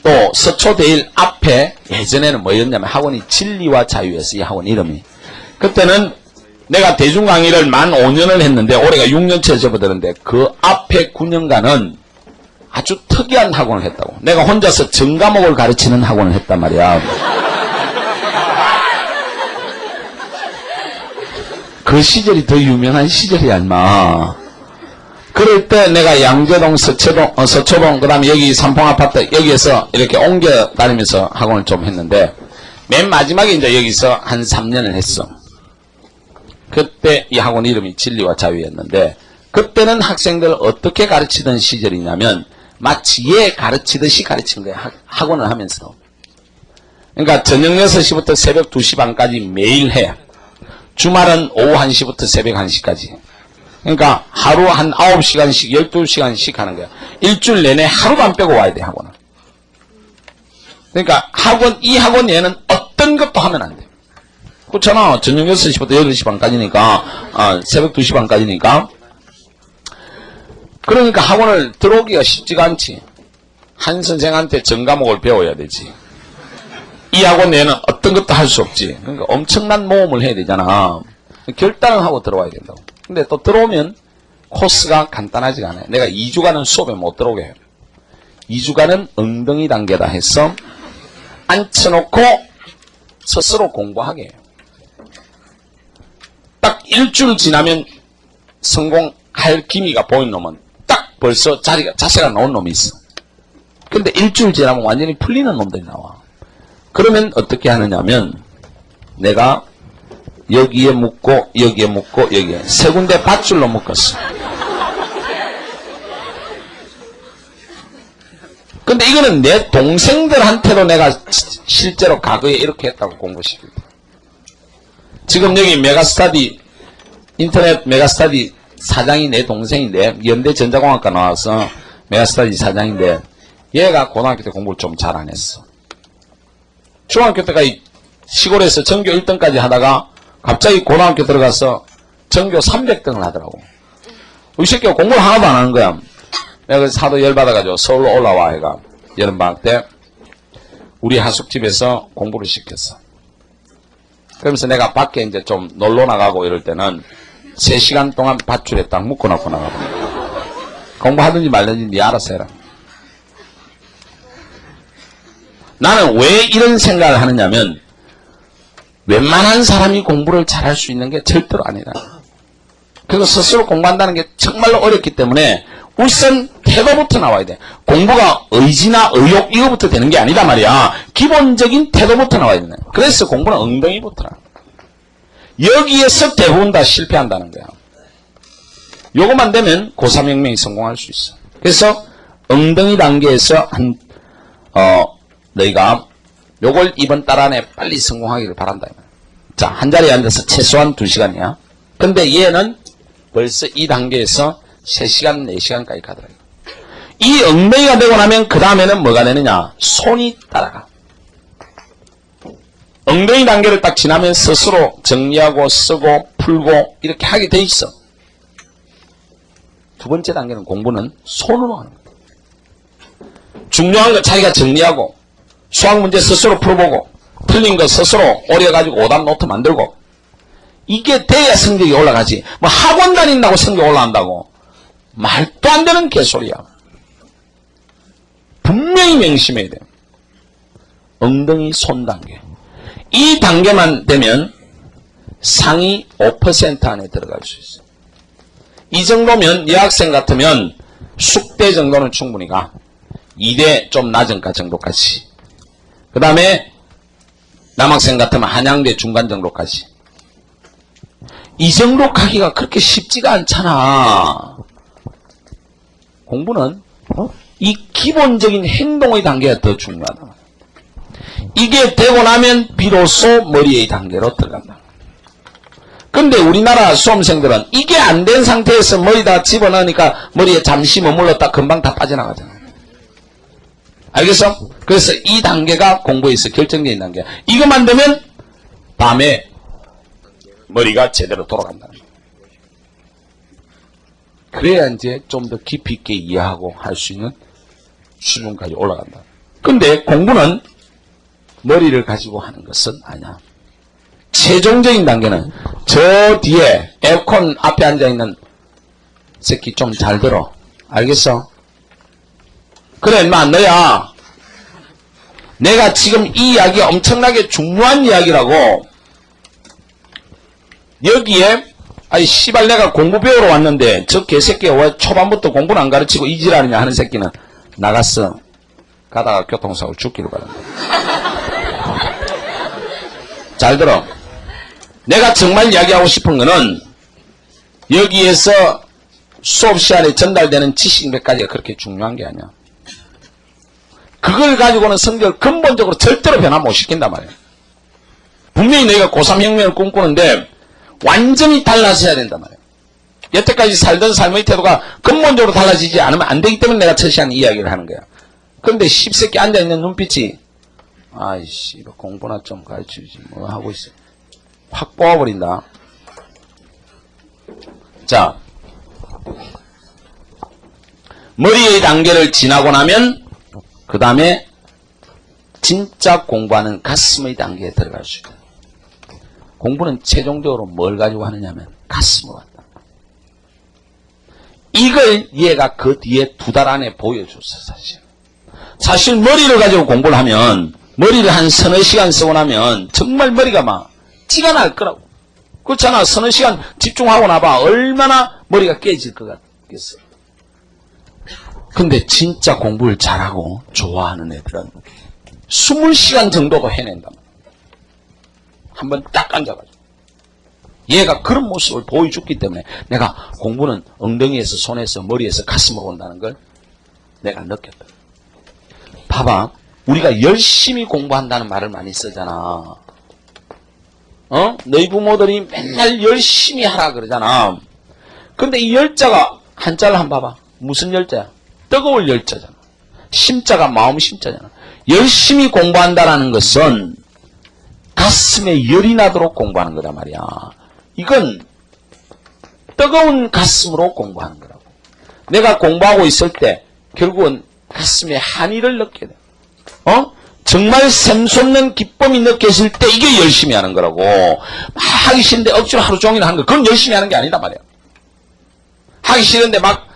또 서초대일 앞에 예전에는 뭐였냐면 학원이 진리와 자유였어. 이 학원 이름이. 그때는 내가 대중 강의를 만 5년을 했는데 올해가 6년째 접어드는데 그 앞에 9년간은 아주 특이한 학원을 했다고. 내가 혼자서 전과목을 가르치는 학원을 했단 말이야. 그 시절이 더 유명한 시절이야 인마. 그럴 때 내가 양재동, 서초동 그 다음에 여기 삼풍아파트 여기에서 이렇게 옮겨 다니면서 학원을 좀 했는데 맨 마지막에 이제 여기서 한 3년을 했어. 그때 이 학원 이름이 진리와 자유였는데 그때는 학생들 어떻게 가르치던 시절이냐면 마치 얘 가르치듯이 가르친 거야. 학원을 하면서. 그러니까 저녁 6시부터 새벽 2시 반까지 매일 해. 주말은 오후 1시부터 새벽 1시까지. 그러니까 하루 한 9시간씩 12시간씩 하는 거야. 일주일 내내 하루도 안 빼고 와야 돼 학원을. 그러니까 이 학원 얘는 어떤 것도 하면 안 돼. 그렇잖아. 저녁 6시부터 8시 반까지니까 새벽 2시 반까지니까. 그러니까 학원을 들어오기가 쉽지가 않지. 한 선생한테 전 과목을 배워야 되지. 이 학원 얘는 어떤 것도 할 수 없지. 그러니까 엄청난 모험을 해야 되잖아. 결단을 하고 들어와야 된다고. 근데 또 들어오면 코스가 간단하지가 않아요. 내가 2주간은 수업에 못 들어오게 해요. 2주간은 엉덩이 단계다 해서 앉혀놓고 스스로 공부하게 해요. 딱 일주일 지나면 성공할 기미가 보인 놈은 딱 벌써 자세가 나온 놈이 있어. 근데 일주일 지나면 완전히 풀리는 놈들이 나와. 그러면 어떻게 하느냐면 내가 여기에 묶고 여기에 묶고 여기에 세 군데 밧줄로 묶었어. 근데 이거는 내 동생들한테도 내가 실제로 과거에 이렇게 했다고 공부시킬 때. 지금 여기 메가스터디 인터넷 메가스터디 사장이 내 동생인데 연대 전자공학과 나와서 메가스터디 사장인데 얘가 고등학교 때 공부를 좀 잘 안 했어. 중학교 때까지 시골에서 전교 1등까지 하다가 갑자기 고등학교 들어가서 전교 300등을 하더라고. 이 새끼가 공부를 하나도 안 하는 거야. 내가 그래서 하도 열받아가지고 서울로 올라와, 얘가. 여름방학 때. 우리 하숙집에서 공부를 시켰어. 그러면서 내가 밖에 이제 좀 놀러 나가고 이럴 때는 3시간 동안 밧줄에 딱 묶어놓고 나가고. 공부하든지 말든지 네 알아서 해라. 나는 왜 이런 생각을 하느냐면, 웬만한 사람이 공부를 잘할 수 있는 게 절대로 아니다. 그리고 스스로 공부한다는 게 정말로 어렵기 때문에 우선 태도부터 나와야 돼. 공부가 의지나 의욕 이거부터 되는 게 아니다 말이야. 기본적인 태도부터 나와야 돼. 그래서 공부는 엉덩이부터라. 여기에서 대부분 다 실패한다는 거야. 요것만 되면 고3혁명이 성공할 수 있어. 그래서 엉덩이 단계에서 너희가 요걸 이번 달 안에 빨리 성공하기를 바란다. 자, 한 자리에 앉아서 최소한 2시간이야. 근데 얘는 벌써 이 단계에서 3시간, 4시간까지 가더라고요. 이 엉덩이가 되고 나면 그 다음에는 뭐가 되느냐? 손이 따라가. 엉덩이 단계를 딱 지나면 스스로 정리하고 쓰고 풀고 이렇게 하게 돼 있어. 두 번째 단계는 공부는 손으로 하는 거야. 중요한 거 자기가 정리하고 수학 문제 스스로 풀어보고 틀린 거 스스로 오려가지고 오답 노트 만들고 이게 돼야 성적이 올라가지. 뭐 학원 다닌다고 성적 올라간다고. 말도 안 되는 개소리야. 분명히 명심해야 돼. 엉덩이 손 단계. 이 단계만 되면 상위 5% 안에 들어갈 수 있어. 이 정도면 여학생 같으면 숙대 정도는 충분히 가. 2대 좀 낮은 과 정도까지. 그 다음에 남학생 같으면 한양대 중간 정도까지. 이 정도 가기가 그렇게 쉽지가 않잖아. 공부는 이 기본적인 행동의 단계가 더 중요하다. 이게 되고 나면 비로소 머리의 단계로 들어간다. 근데 우리나라 수험생들은 이게 안 된 상태에서 머리다 집어넣으니까 머리에 잠시 머물렀다 금방 다 빠져나가잖아. 알겠어? 그래서 이 단계가 공부에서 결정적인 단계야. 이것만 되면 밤에 머리가 제대로 돌아간다. 그래야 이제 좀 더 깊이 있게 이해하고 할 수 있는 수준까지 올라간다. 근데 공부는 머리를 가지고 하는 것은 아니야. 최종적인 단계는 저 뒤에 에어컨 앞에 앉아있는 새끼 좀 잘 들어. 알겠어? 그래 인마 너야. 내가 지금 이 이야기가 엄청나게 중요한 이야기라고. 여기에 아이 씨발 내가 공부 배우러 왔는데 저 개새끼가 왜 초반부터 공부는 안 가르치고 이지랄이냐 하는 새끼는 나갔어. 가다가 교통사고 죽기를 바란다. 잘 들어. 내가 정말 이야기하고 싶은 거는 여기에서 수업 시간에 전달되는 지식 몇 가지가 그렇게 중요한 게 아니야. 그걸 가지고는 성적을 근본적으로 절대로 변화 못 시킨단 말이야. 분명히 너희가 고3 혁명을 꿈꾸는데 완전히 달라져야 된단 말이야. 여태까지 살던 삶의 태도가 근본적으로 달라지지 않으면 안 되기 때문에 내가 첫 시간 이야기를 하는 거야. 그런데 씹새끼 앉아있는 눈빛이 아이씨 공부나 좀 가르쳐주지 뭐 하고 있어. 확 뽑아버린다. 자, 머리의 단계를 지나고 나면 그 다음에 진짜 공부하는 가슴의 단계에 들어갈 수 있다. 공부는 최종적으로 뭘 가지고 하느냐면 가슴으로 한다. 이걸 얘가 그 뒤에 2달 안에 보여줬어. 사실 머리를 가지고 공부를 하면 머리를 한 서너 시간 쓰고 나면 정말 머리가 막 티가 날 거라고. 그렇잖아. 서너 시간 집중하고 나봐. 얼마나 머리가 깨질 것 같겠어. 근데 진짜 공부를 잘하고 좋아하는 애들은 20시간 정도도 해낸단 말이야. 한번 딱 앉아가지고. 얘가 그런 모습을 보여줬기 때문에 내가 공부는 엉덩이에서 손에서 머리에서 가슴으로 온다는 걸 내가 느꼈다. 봐봐. 우리가 열심히 공부한다는 말을 많이 쓰잖아. 너희 부모들이 맨날 열심히 하라 그러잖아. 근데 이 열자가 한자를 한번 봐봐. 무슨 열자야? 뜨거울 열자잖아. 심자가 마음 심자잖아. 열심히 공부한다라는 것은 가슴에 열이 나도록 공부하는 거란 말이야. 이건 뜨거운 가슴으로 공부하는 거라고. 내가 공부하고 있을 때 결국은 가슴에 한이를 느껴야 돼. 정말 샘솟는 기쁨이 느껴질 때 이게 열심히 하는 거라고. 막 하기 싫은데 억지로 하루 종일 하는 거. 그건 열심히 하는 게 아니다 말이야. 하기 싫은데 막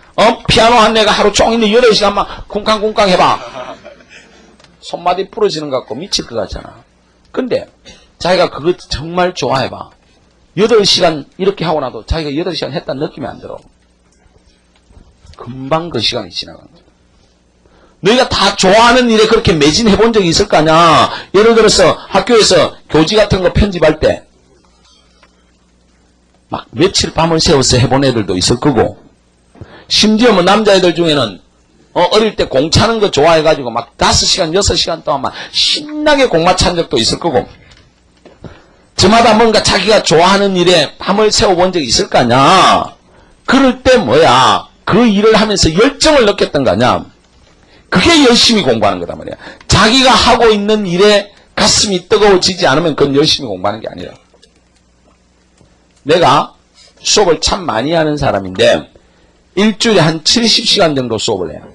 피아노 한 애가 하루 종일 8시간만 쿵쾅쿵쾅 해봐. 손마디 부러지는 것 같고 미칠 것 같잖아. 근데 자기가 그거 정말 좋아해봐. 8시간 이렇게 하고 나도 자기가 8시간 했다는 느낌이 안 들어. 금방 그 시간이 지나가는 거야. 너희가 다 좋아하는 일에 그렇게 매진해 본 적이 있을 거 아니야. 예를 들어서 학교에서 교지 같은 거 편집할 때 막 며칠 밤을 새워서 해본 애들도 있을 거고, 심지어 뭐 남자애들 중에는 어릴 때 공 차는 거 좋아해가지고 막 5시간, 6시간 동안 막 신나게 공마 찬 적도 있을 거고, 저마다 뭔가 자기가 좋아하는 일에 밤을 새워본 적이 있을 거 아니야. 그럴 때 뭐야, 그 일을 하면서 열정을 느꼈던 거 아니야. 그게 열심히 공부하는 거단 말이야. 자기가 하고 있는 일에 가슴이 뜨거워지지 않으면 그건 열심히 공부하는 게 아니라. 내가 수업을 참 많이 하는 사람인데 일주일에 한 70시간 정도 수업을 해요.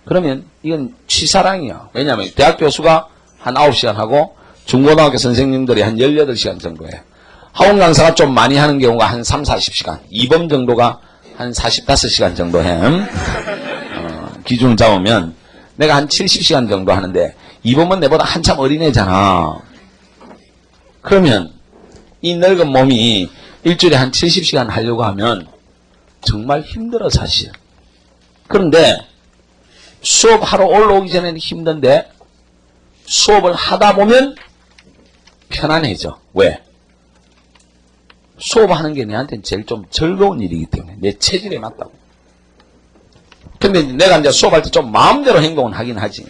그러면 이건 취사랑이야. 왜냐하면 대학 교수가 한 9시간 하고 중고등학교 선생님들이 한 18시간 정도 해요. 학원 강사가 좀 많이 하는 경우가 한 3, 40시간. 이범 정도가 한 45시간 정도 해. 기준을 잡으면 내가 한 70시간 정도 하는데 이범은 내보다 한참 어린애잖아. 그러면 이 늙은 몸이 일주일에 한 70시간 하려고 하면 정말 힘들어 사실. 그런데 수업하러 올라오기 전에는 힘든데 수업을 하다 보면 편안해져. 왜? 수업하는 게 내한테는 제일 좀 즐거운 일이기 때문에 내 체질에 맞다고. 근데 내가 이제 수업할 때 좀 마음대로 행동은 하긴 하지.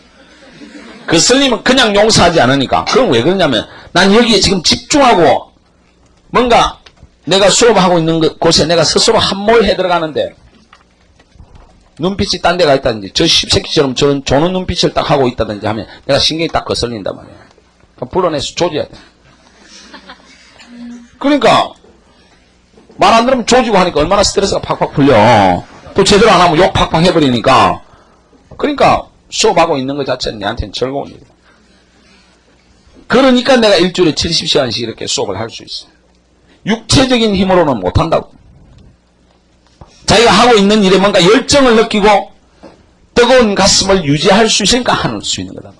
그 스님은 그냥 용서하지 않으니까. 그건 왜 그러냐면 난 여기에 지금 집중하고 뭔가 내가 수업하고 있는 곳에 내가 스스로 함몰해 들어가는데 눈빛이 딴 데가 있다든지 저 십새끼처럼 저런 조는 눈빛을 딱 하고 있다든지 하면 내가 신경이 딱 거슬린단 말이야. 그러니까 불러내서 조져야 돼. 그러니까 말 안 들으면 조지고 하니까 얼마나 스트레스가 팍팍 풀려. 또 제대로 안 하면 욕 팍팍 해버리니까. 그러니까 수업하고 있는 것 자체는 내한테는 즐거운 일이야. 그러니까 내가 일주일에 70시간씩 이렇게 수업을 할 수 있어요. 육체적인 힘으로는 못한다고. 자기가 하고 있는 일에 뭔가 열정을 느끼고 뜨거운 가슴을 유지할 수 있으니까 할 수 있는 거다.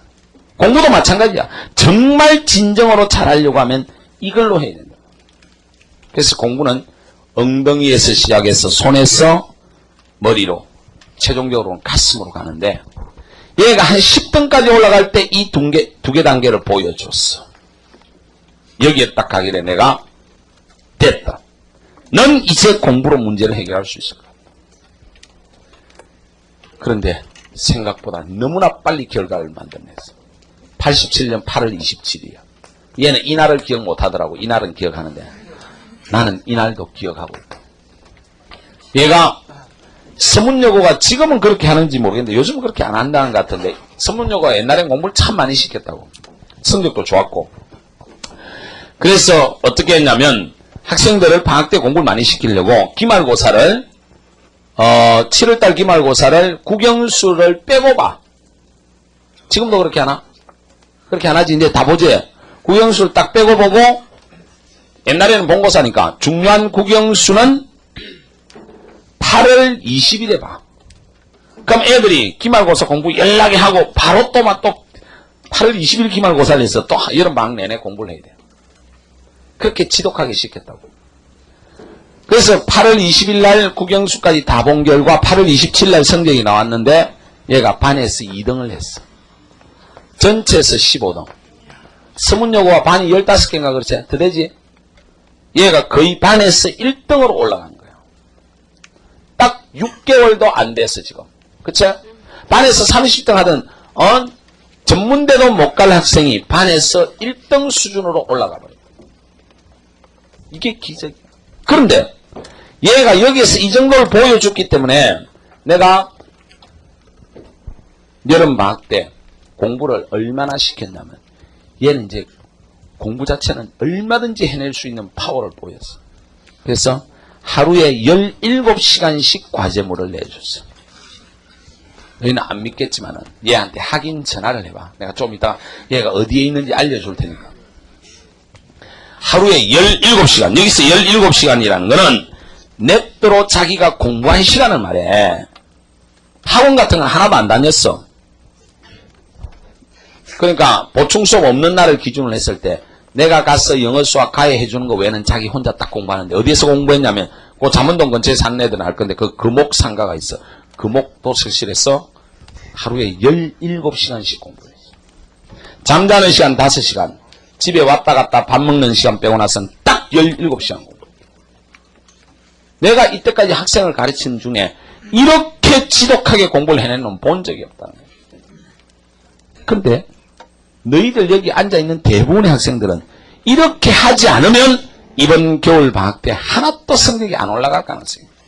공부도 마찬가지야. 정말 진정으로 잘하려고 하면 이걸로 해야 된다. 그래서 공부는 엉덩이에서 시작해서 손에서 머리로 최종적으로는 가슴으로 가는데 얘가 한 10등까지 올라갈 때 이 두 개 단계를 보여줬어. 여기에 딱 가길래 내가 됐다. 넌 이제 공부로 문제를 해결할 수 있을 거야. 그런데 생각보다 너무나 빨리 결과를 만들어냈어. 87년 8월 27일이야. 얘는 이날을 기억 못하더라고. 이날은 기억하는데 나는 이날도 기억하고 있다. 얘가 서문여고가 지금은 그렇게 하는지 모르겠는데 요즘은 그렇게 안 한다는 것 같은데 서문여고가 옛날엔 공부를 참 많이 시켰다고. 성적도 좋았고. 그래서 어떻게 했냐면 학생들을 방학 때 공부를 많이 시키려고 기말고사를 7월달 기말고사를 국영수를 빼고 봐. 지금도 그렇게 하나? 그렇게 안 하지. 이제 다 보지. 국영수를 딱 빼고 보고 옛날에는 본고사니까 중요한 국영수는 8월 20일에 봐. 그럼 애들이 기말고사 공부 연락에 하고 바로 또 8월 20일 기말고사를 해서 또 여름 방학 내내 공부를 해야 돼요. 그렇게 지독하게 시켰다고. 그래서 8월 20일 날 국영수까지 다 본 결과 8월 27일 날 성적이 나왔는데 얘가 반에서 2등을 했어. 전체에서 15등. 서문여고가 반이 15개인가 그렇지? 더 되지? 얘가 거의 반에서 1등으로 올라간 거예요. 딱 6개월도 안 됐어 지금. 그치? 반에서 30등 하던 전문대도 못 갈 학생이 반에서 1등 수준으로 올라가 버려요. 이게 기적이야. 그런데 얘가 여기에서 이 정도를 보여줬기 때문에 내가 여름방학 때 공부를 얼마나 시켰냐면 얘는 이제 공부 자체는 얼마든지 해낼 수 있는 파워를 보였어. 그래서 하루에 17시간씩 과제물을 내줬어. 너희는 안 믿겠지만은 얘한테 확인 전화를 해봐. 내가 좀 이따 얘가 어디에 있는지 알려줄 테니까. 하루에 17시간, 여기서 17시간이라는 거는 넷도로 자기가 공부한 시간을 말해. 학원 같은 건 하나도 안 다녔어. 그러니까 보충 수업 없는 날을 기준으로 했을 때 내가 가서 영어 수학 가해 해주는 거 외에는 자기 혼자 딱 공부하는데 어디에서 공부했냐면 그 잠원동 근처에 사는 애들은 알 건데 그 금옥 상가가 있어. 금옥 도서실에서 하루에 17시간씩 공부를 했어. 잠자는 시간 5시간, 집에 왔다 갔다 밥 먹는 시간 빼고 나서는 딱 17시간 공부. 내가 이때까지 학생을 가르치는 중에 이렇게 지독하게 공부를 해낸 놈 본 적이 없다는 거야. 근데 너희들 여기 앉아있는 대부분의 학생들은 이렇게 하지 않으면 이번 겨울 방학 때 하나도 성적이 안 올라갈 가능성이 있어요.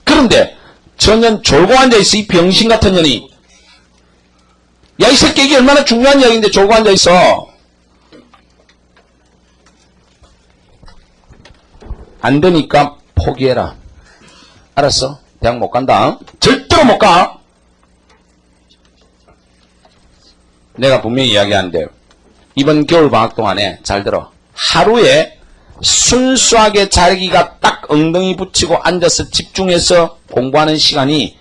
그런데 전년 졸고 앉아있어. 이 병신 같은 년이. 야, 이 새끼 이게 얼마나 중요한 이야기인데 졸고 앉아있어. 안 되니까 포기해라. 알았어? 대학 못 간다. 절대로 못 가. 내가 분명히 이야기하는데 이번 겨울 방학 동안에 잘 들어. 하루에 순수하게 자기가 딱 엉덩이 붙이고 앉아서 집중해서 공부하는 시간이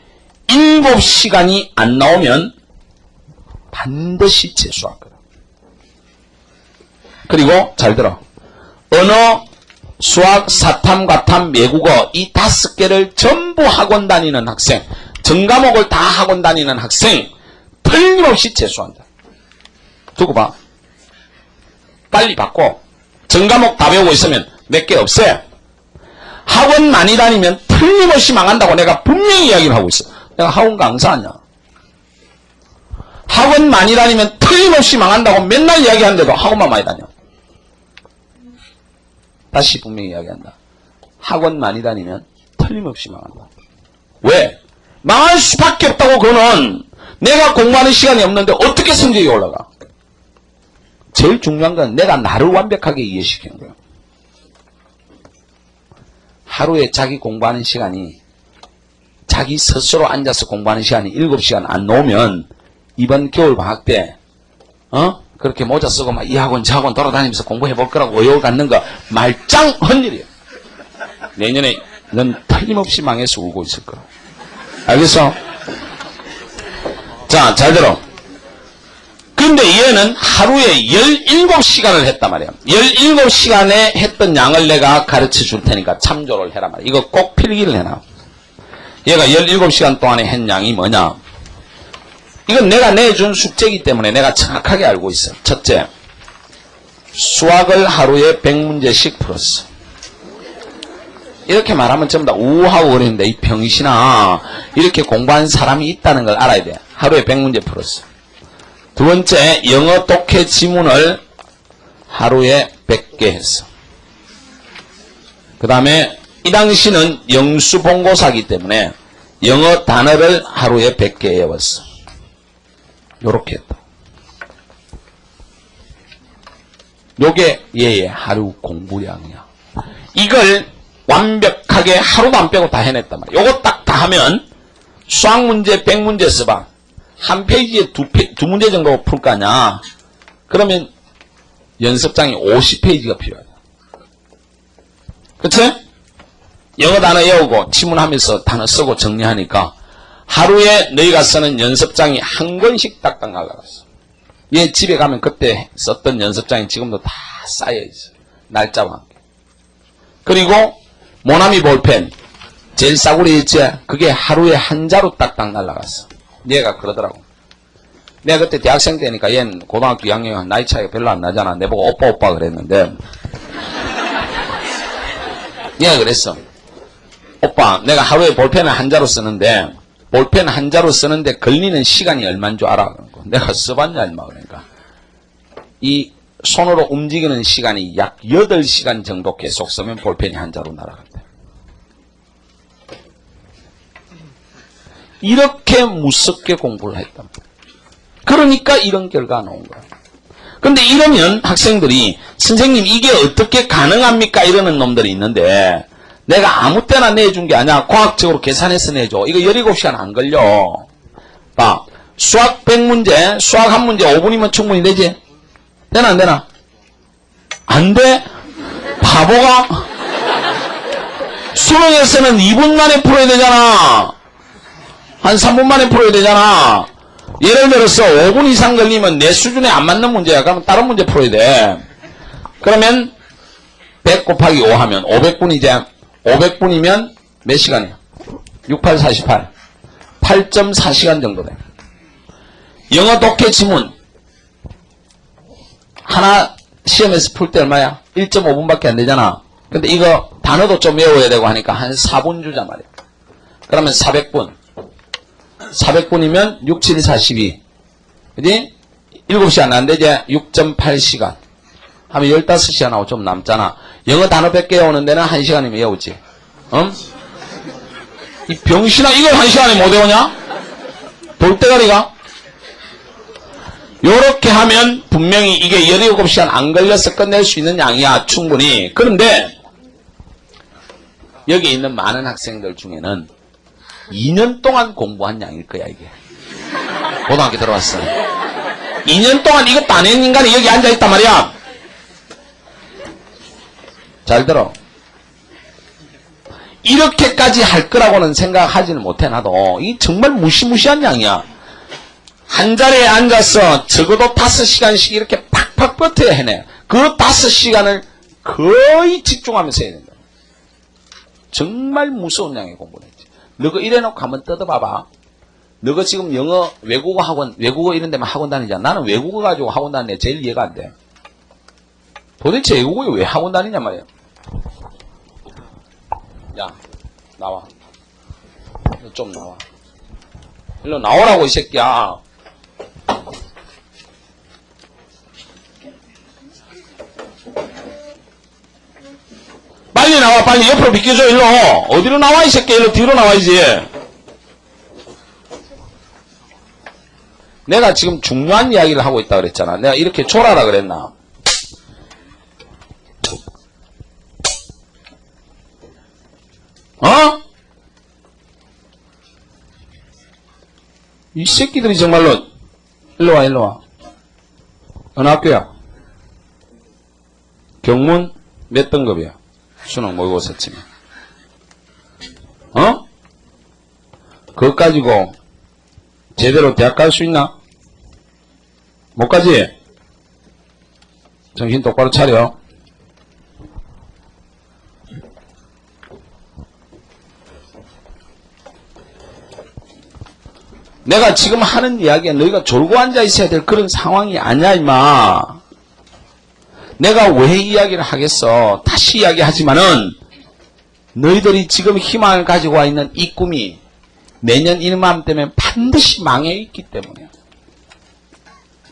7시간이 안 나오면 반드시 재수할 거다. 그리고 잘 들어. 언어, 수학, 사탐, 과탐, 외국어 이 5개를 전부 학원 다니는 학생, 전과목을 다 학원 다니는 학생 틀림없이 재수한다. 두고 봐. 빨리 바꿔. 전과목 다 배우고 있으면 몇 개 없애. 학원 많이 다니면 틀림없이 망한다고 내가 분명히 이야기를 하고 있어. 내가 학원 강사하냐. 학원 많이 다니면 틀림없이 망한다고 맨날 이야기하는데도 학원만 많이 다녀. 다시 분명히 이야기한다. 학원 많이 다니면 틀림없이 망한다. 왜? 망할 수밖에 없다고. 그거는 내가 공부하는 시간이 없는데 어떻게 성적이 올라가? 제일 중요한 건 내가 나를 완벽하게 이해시키는 거예요. 하루에 자기 공부하는 시간이 자기 스스로 앉아서 공부하는 시간이 7시간 안 나오면 이번 겨울 방학 때 그렇게 모자 쓰고 막 이 학원 저 학원 돌아다니면서 공부해볼 거라고 의욕을 갖는 거 말짱 헛일이야. 내년에 넌 틀림없이 망해서 울고 있을 거야. 알겠어? 자, 잘 들어. 근데 얘는 하루에 17시간을 했단 말이야. 17시간에 했던 양을 내가 가르쳐 줄 테니까 참조를 해라 말이야. 이거 꼭 필기를 해놔. 얘가 17시간 동안에 한 양이 뭐냐? 이건 내가 내준 숙제이기 때문에 내가 정확하게 알고 있어. 첫째, 수학을 하루에 100문제씩 풀었어. 이렇게 말하면 전부 다 우하고 그랬는데 이 병신아, 이렇게 공부한 사람이 있다는 걸 알아야 돼. 하루에 100문제 풀었어. 두 번째, 영어 독해 지문을 하루에 100개 했어. 그 다음에 이 당시는 영수본고사기 때문에 영어 단어를 하루에 100개 외웠어. 요렇게 했다. 요게 얘의 하루 공부량이야. 이걸 완벽하게 하루도 안 빼고 다 해냈단 말이야. 요거 딱 다 하면 수학 문제 100문제 써봐. 한 페이지에 두 문제 정도 풀 거 아냐. 그러면 연습장이 50페이지가 필요하다. 그치? 영어 단어 외우고 지문하면서 단어 쓰고 정리하니까 하루에 너희가 쓰는 연습장이 한 권씩 딱딱 날라갔어. 얘 집에 가면 그때 썼던 연습장이 지금도 다 쌓여있어. 날짜와 함께. 그리고 모나미 볼펜 제일 싸구려 있지? 그게 하루에 한 자루 딱딱 날라갔어. 얘가 그러더라고. 내가 그때 대학생 때니까 얘는 고등학교 2학년 나이 차이가 별로 안 나잖아. 내보고 오빠 그랬는데 얘가 그랬어. 오빠, 내가 하루에 볼펜을 한 자루 쓰는데 볼펜 한 자루 쓰는데 걸리는 시간이 얼마인 줄 알아? 내가 써봤냐 임마. 그러니까 이 손으로 움직이는 시간이 약 8시간 정도 계속 쓰면 볼펜이 한 자루 날아간대. 이렇게 무섭게 공부를 했단 말이야. 그러니까 이런 결과가 나온 거야. 근데 이러면 학생들이 선생님 이게 어떻게 가능합니까? 이러는 놈들이 있는데 내가 아무 때나 내준 게 아니야. 과학적으로 계산해서 내줘. 이거 17시간 안 걸려. 봐. 수학 100문제, 수학 한 문제 5분이면 충분히 되지? 되나 안 되나? 안 돼? 바보가? 수능에서는 2분 만에 풀어야 되잖아. 한 3분 만에 풀어야 되잖아. 예를 들어서 5분 이상 걸리면 내 수준에 안 맞는 문제야. 그러면 다른 문제 풀어야 돼. 그러면 100 곱하기 5 하면 500분이지. 500분이면 몇 시간이야? 68, 48. 8.4시간 정도 돼. 영어 독해 지문. 하나 시험에서 풀 때 얼마야? 1.5분밖에 안 되잖아. 근데 이거 단어도 좀 외워야 되고 하니까 한 4분 주자 말이야. 그러면 400분. 400분이면 6, 7, 42. 그지? 7시간 안 되지? 6.8시간. 하면 15시간 하고 좀 남잖아. 영어 단어 100개 외우는 데는 1시간이면 외우지. 이 병신아, 이걸 1시간에 못 외우냐? 돌대가리가? 요렇게 하면 분명히 이게 17시간 안 걸려서 끝낼 수 있는 양이야. 충분히. 그런데 여기 있는 많은 학생들 중에는 2년 동안 공부한 양일 거야, 이게. 고등학교 들어왔어. 2년 동안 이것도 안 한 인간이 여기 앉아있단 말이야. 잘 들어. 이렇게까지 할 거라고는 생각하지는 못해, 나도. 이 정말 무시무시한 양이야. 한 자리에 앉아서 적어도 5시간씩 이렇게 팍팍 버텨야 해내. 그 5시간을 거의 집중하면서 해야 된다. 정말 무서운 양의 공부를 했지. 너가 이래놓고 한번 뜯어봐봐. 너가 지금 영어, 외국어 학원, 외국어 이런 데만 학원 다니잖아. 나는 외국어 가지고 학원 다니는 게 제일 이해가 안 돼. 도대체 외국어에 왜 학원 다니냐 말이야. 야, 나와. 너 좀 나와. 일로 나오라고, 이 새끼야. 빨리 나와, 빨리. 옆으로 비켜줘, 일로. 어디로 나와, 이 새끼. 일로 뒤로 나와야지. 내가 지금 중요한 이야기를 하고 있다 그랬잖아. 내가 이렇게 졸아라 그랬나? 어? 이 새끼들이 정말로. 일로 와, 일로 와. 어느 학교야? 경문 몇 등급이야? 수능 모의고사 치면. 어? 그것 가지고 제대로 대학 갈 수 있나? 못 가지? 정신 똑바로 차려. 내가 지금 하는 이야기가 너희가 졸고 앉아 있어야 될 그런 상황이 아니야, 임마. 내가 왜 이야기를 하겠어? 다시 이야기하지만은 너희들이 지금 희망을 가지고 와 있는 이 꿈이 내년 이맘때면 반드시 망해 있기 때문에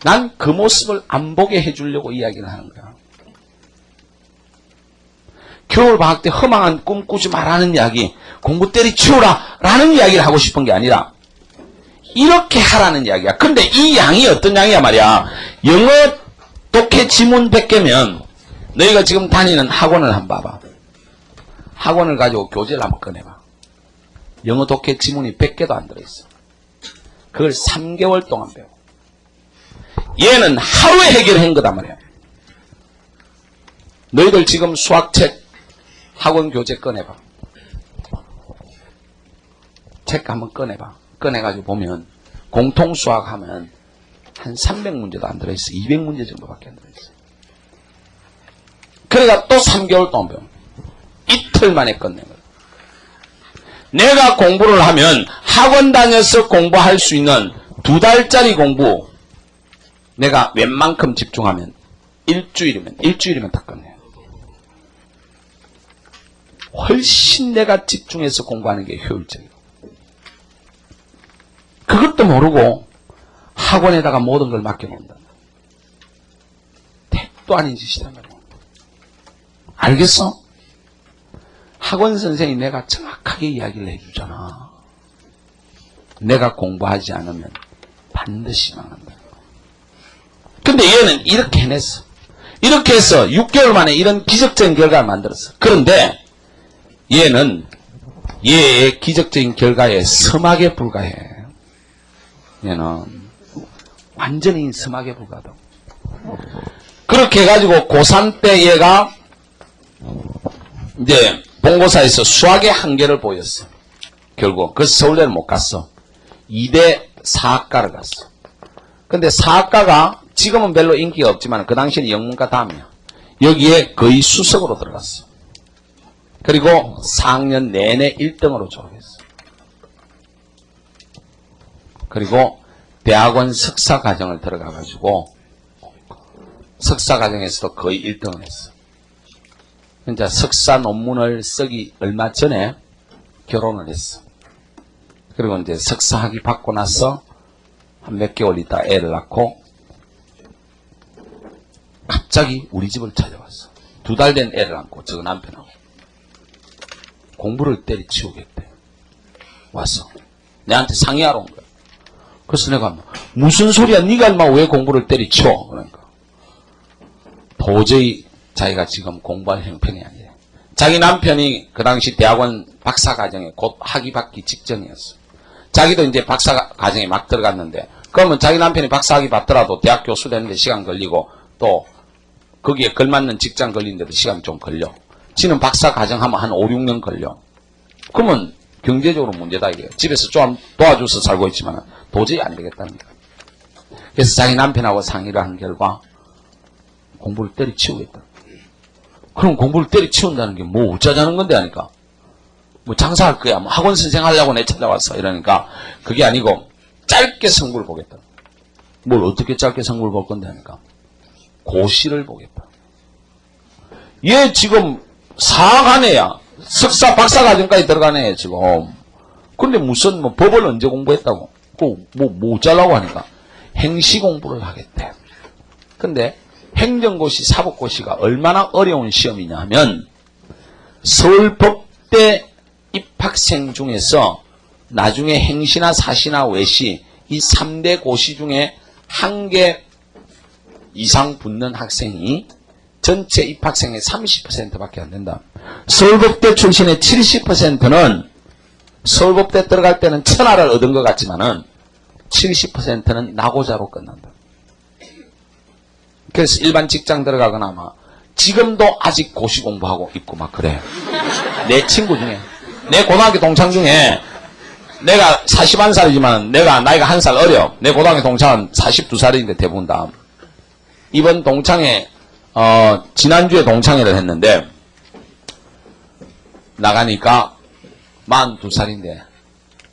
난 그 모습을 안 보게 해주려고 이야기를 하는 거야. 겨울방학 때 허망한 꿈 꾸지 말라는 이야기, 공부 때리치우라 라는 이야기를 하고 싶은 게 아니라 이렇게 하라는 이야기야. 근데 이 양이 어떤 양이야 말이야. 영어 독해 지문 100개면 너희가 지금 다니는 학원을 한번 봐봐. 학원을 가지고 교재를 한번 꺼내봐. 영어 독해 지문이 100개도 안 들어있어. 그걸 3개월 동안 배워. 얘는 하루에 해결한 거단 말이야. 너희들 지금 수학책 학원 교재 꺼내봐. 책 한번 꺼내봐. 꺼내가지고 보면 공통수학 하면 한 300문제도 안 들어있어. 200문제 정도밖에 안 들어있어. 그러니까 또 3개월 동안 배워. 이틀 만에 끝낸 거야. 내가 공부를 하면 학원 다녀서 공부할 수 있는 2달짜리 공부 내가 웬만큼 집중하면 일주일이면 다 끝내요. 훨씬 내가 집중해서 공부하는 게 효율적이고 그것도 모르고 학원에다가 모든 걸 맡겨놓는다. 택도 아닌 짓이란 말이야. 알겠어? 학원 선생이 내가 정확하게 이야기를 해주잖아. 내가 공부하지 않으면 반드시 망한다. 근데 얘는 이렇게 해냈어. 이렇게 해서 6개월 만에 이런 기적적인 결과를 만들었어. 그런데 얘는 얘의 기적적인 결과에 섬하게 불과해. 얘는 완전히 섬하게 불과하다. 그렇게 해가지고 고3 때 얘가 이제 본고사에서 수학의 한계를 보였어. 결국 그래서 서울대를 못 갔어. 2대 사학과를 갔어. 근데 사학과가 지금은 별로 인기가 없지만 그 당시에는 영문과 다음이야. 여기에 거의 수석으로 들어갔어. 그리고 4학년 내내 1등으로 졸업했어. 그리고 대학원 석사과정을 들어가가지고 석사과정에서도 거의 1등을 했어. 그러니까 석사 논문을 쓰기 얼마 전에 결혼을 했어. 그리고 이제 석사학위 받고 나서 한 몇 개월 있다 애를 낳고 갑자기 우리 집을 찾아왔어. 2달 된 애를 안고 저 남편하고 공부를 때려치우겠대. 와서 내한테 상의하러 온 거야. 그래서 내가 무슨 소리야 네가 인마 왜 공부를 때려치워. 그러니까 도저히 자기가 지금 공부할 형편이 아니래. 자기 남편이 그 당시 대학원 박사과정에 곧 학위 받기 직전이었어. 자기도 이제 박사과정에 막 들어갔는데 그러면 자기 남편이 박사학위 받더라도 대학 교수 되는데 시간 걸리고 또 거기에 걸맞는 직장 걸리는데도 시간이 좀 걸려. 지는 박사과정 하면 한 5, 6년 걸려. 그러면 경제적으로 문제다 이게요. 집에서 좀 도와줘서 살고 있지만 도저히 안 되겠다는 거야. 그래서 자기 남편하고 상의를 한 결과 공부를 때려치우겠다. 그럼 공부를 때려치운다는 게 뭐 어쩌자는 건데 하니까 뭐 장사할 거야. 뭐 학원 선생 하려고 내 찾아왔어. 이러니까 그게 아니고 짧게 성부를 보겠다. 뭘 어떻게 짧게 성부를 볼 건데 하니까 고시를 보겠다. 얘 지금 사학한 애야. 석사 박사 과정까지 들어간 애야 지금. 근데 무슨 뭐 법을 언제 공부했다고. 뭐 잘라고 하니까 행시 공부를 하겠대. 근데 행정고시 사법고시가 얼마나 어려운 시험이냐 하면 서울법대 입학생 중에서 나중에 행시나 사시나 외시 이 3대 고시 중에 1개 이상 붙는 학생이 전체 입학생의 30%밖에 안 된다. 서울법대 출신의 70%는 서울법대 들어갈 때는 천하를 얻은 것 같지만은 70%는 나고자로 끝난다. 그래서 일반 직장 들어가거나 막 지금도 아직 고시 공부하고 있고 막 그래. 내 친구 중에 내 고등학교 동창 중에 내가 41살이지만 내가 나이가 1살 어려. 내 고등학교 동창은 42살인데 대부분 다. 이번 동창회 지난주에 동창회를 했는데 나가니까 42살인데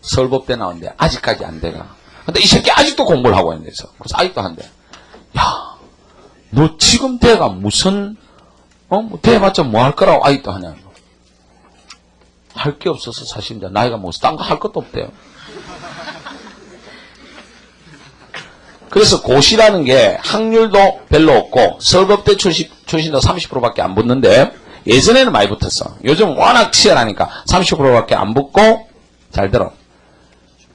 서울법대 나왔는데 아직까지 안 돼가. 근데 이 새끼 아직도 공부를 하고 있는 데서. 그래서 아직도 한대. 야, 너 지금 대가 무슨 뭐 대봤자 뭐 할 거라고 아직도 하냐. 할 게 없어서 사실 이제 나이가 뭐 딴 거 할 것도 없대요. 그래서 고시라는 게 확률도 별로 없고 서울법대 출신도 30%밖에 안 붙는데 예전에는 많이 붙었어. 요즘 워낙 치열하니까 30%밖에 안 붙고 잘 들어.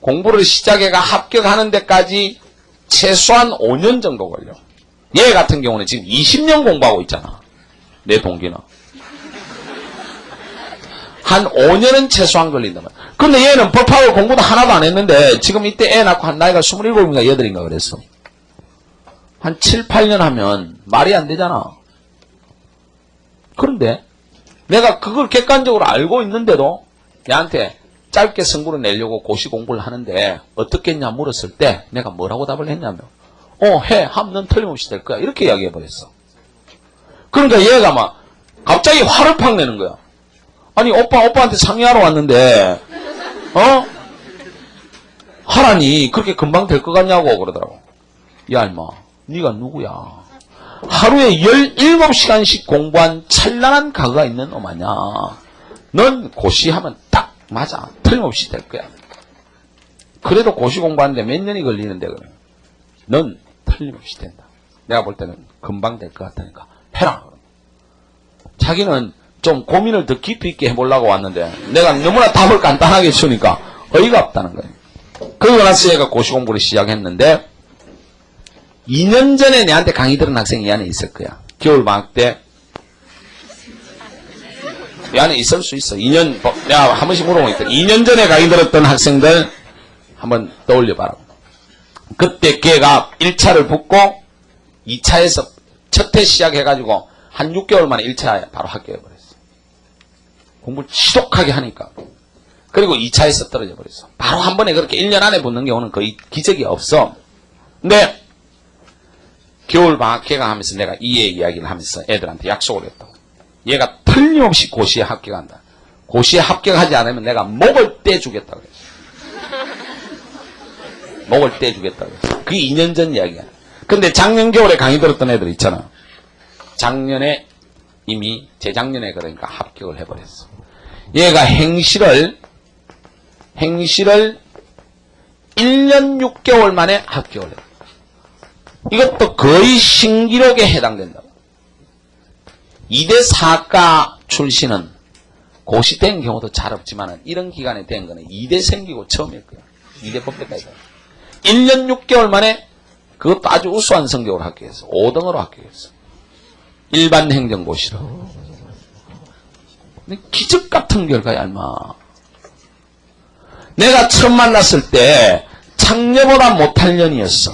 공부를 시작해가 합격하는 데까지 최소한 5년 정도 걸려. 얘 같은 경우는 지금 20년 공부하고 있잖아. 내 동기는. 한 5년은 최소한 걸린단 말이야. 근데 얘는 법하고 공부도 하나도 안 했는데 지금 이때 애 낳고 한 나이가 27인가 8인가 그랬어. 한 7, 8년 하면 말이 안 되잖아. 그런데 내가 그걸 객관적으로 알고 있는데도 얘한테 짧게 승부를 내려고 고시 공부를 하는데 어떻게 했냐 물었을 때 내가 뭐라고 답을 했냐면 해. 하면 넌 틀림없이 될 거야. 이렇게 이야기해버렸어. 그러니까 얘가 막 갑자기 화를 팍 내는 거야. 아니 오빠한테 상의하러 왔는데 하라니 그렇게 금방 될 것 같냐고 그러더라고. 야 임마 네가 누구야. 하루에 17시간씩 공부한 찬란한 가가 있는 놈 아냐. 넌 고시하면 딱 맞아. 틀림없이 될 거야. 그래도 고시 공부하는데 몇 년이 걸리는데 그래. 넌 틀림없이 된다. 내가 볼 때는 금방 될 것 같다니까 해라. 자기는 좀 고민을 더 깊이 있게 해보려고 왔는데 내가 너무나 답을 간단하게 주니까 어이가 없다는 거예요. 그러고 나서 얘가 고시 공부를 시작했는데 2년 전에 내한테 강의 들은 학생이 이 안에 있을 거야. 겨울방학 때 이 안에 있을 수 있어. 2년, 내가 한 번씩 물어보니까 2년 전에 강의 들었던 학생들 한번 떠올려봐라. 그때 걔가 1차를 붙고 2차에서 첫 해 시작해가지고 한 6개월 만에 1차 바로 합격해버렸어. 공부를 지독하게 하니까. 그리고 2차에서 떨어져 버렸어. 바로 한 번에 그렇게 1년 안에 붙는 경우는 거의 기적이 없어. 근데 겨울 방학 개강하면서 내가 이해 이야기를 하면서 애들한테 약속을 했다고. 얘가 틀림없이 고시에 합격한다. 고시에 합격하지 않으면 내가 목을 떼주겠다고 그랬어. 목을 떼주겠다고 그랬어. 그게 2년 전 이야기야. 근데 작년 겨울에 강의 들었던 애들 있잖아. 작년에 이미 재작년에 그러니까 합격을 해버렸어. 얘가 행시를 1년 6개월 만에 합격을 했어. 이것도 거의 신기록에 해당된다. 2대 4과 출신은 고시 된 경우도 잘 없지만 이런 기간에 된 거는 2대 생기고 처음일 거야. 2대 법대까지. 1년 6개월 만에 그것도 아주 우수한 성적으로 합격했어. 5등으로 합격했어. 일반 행정고시로. 근데 기적 같은 결과야, 얼마. 내가 처음 만났을 때 창녀보다 못할 년이었어.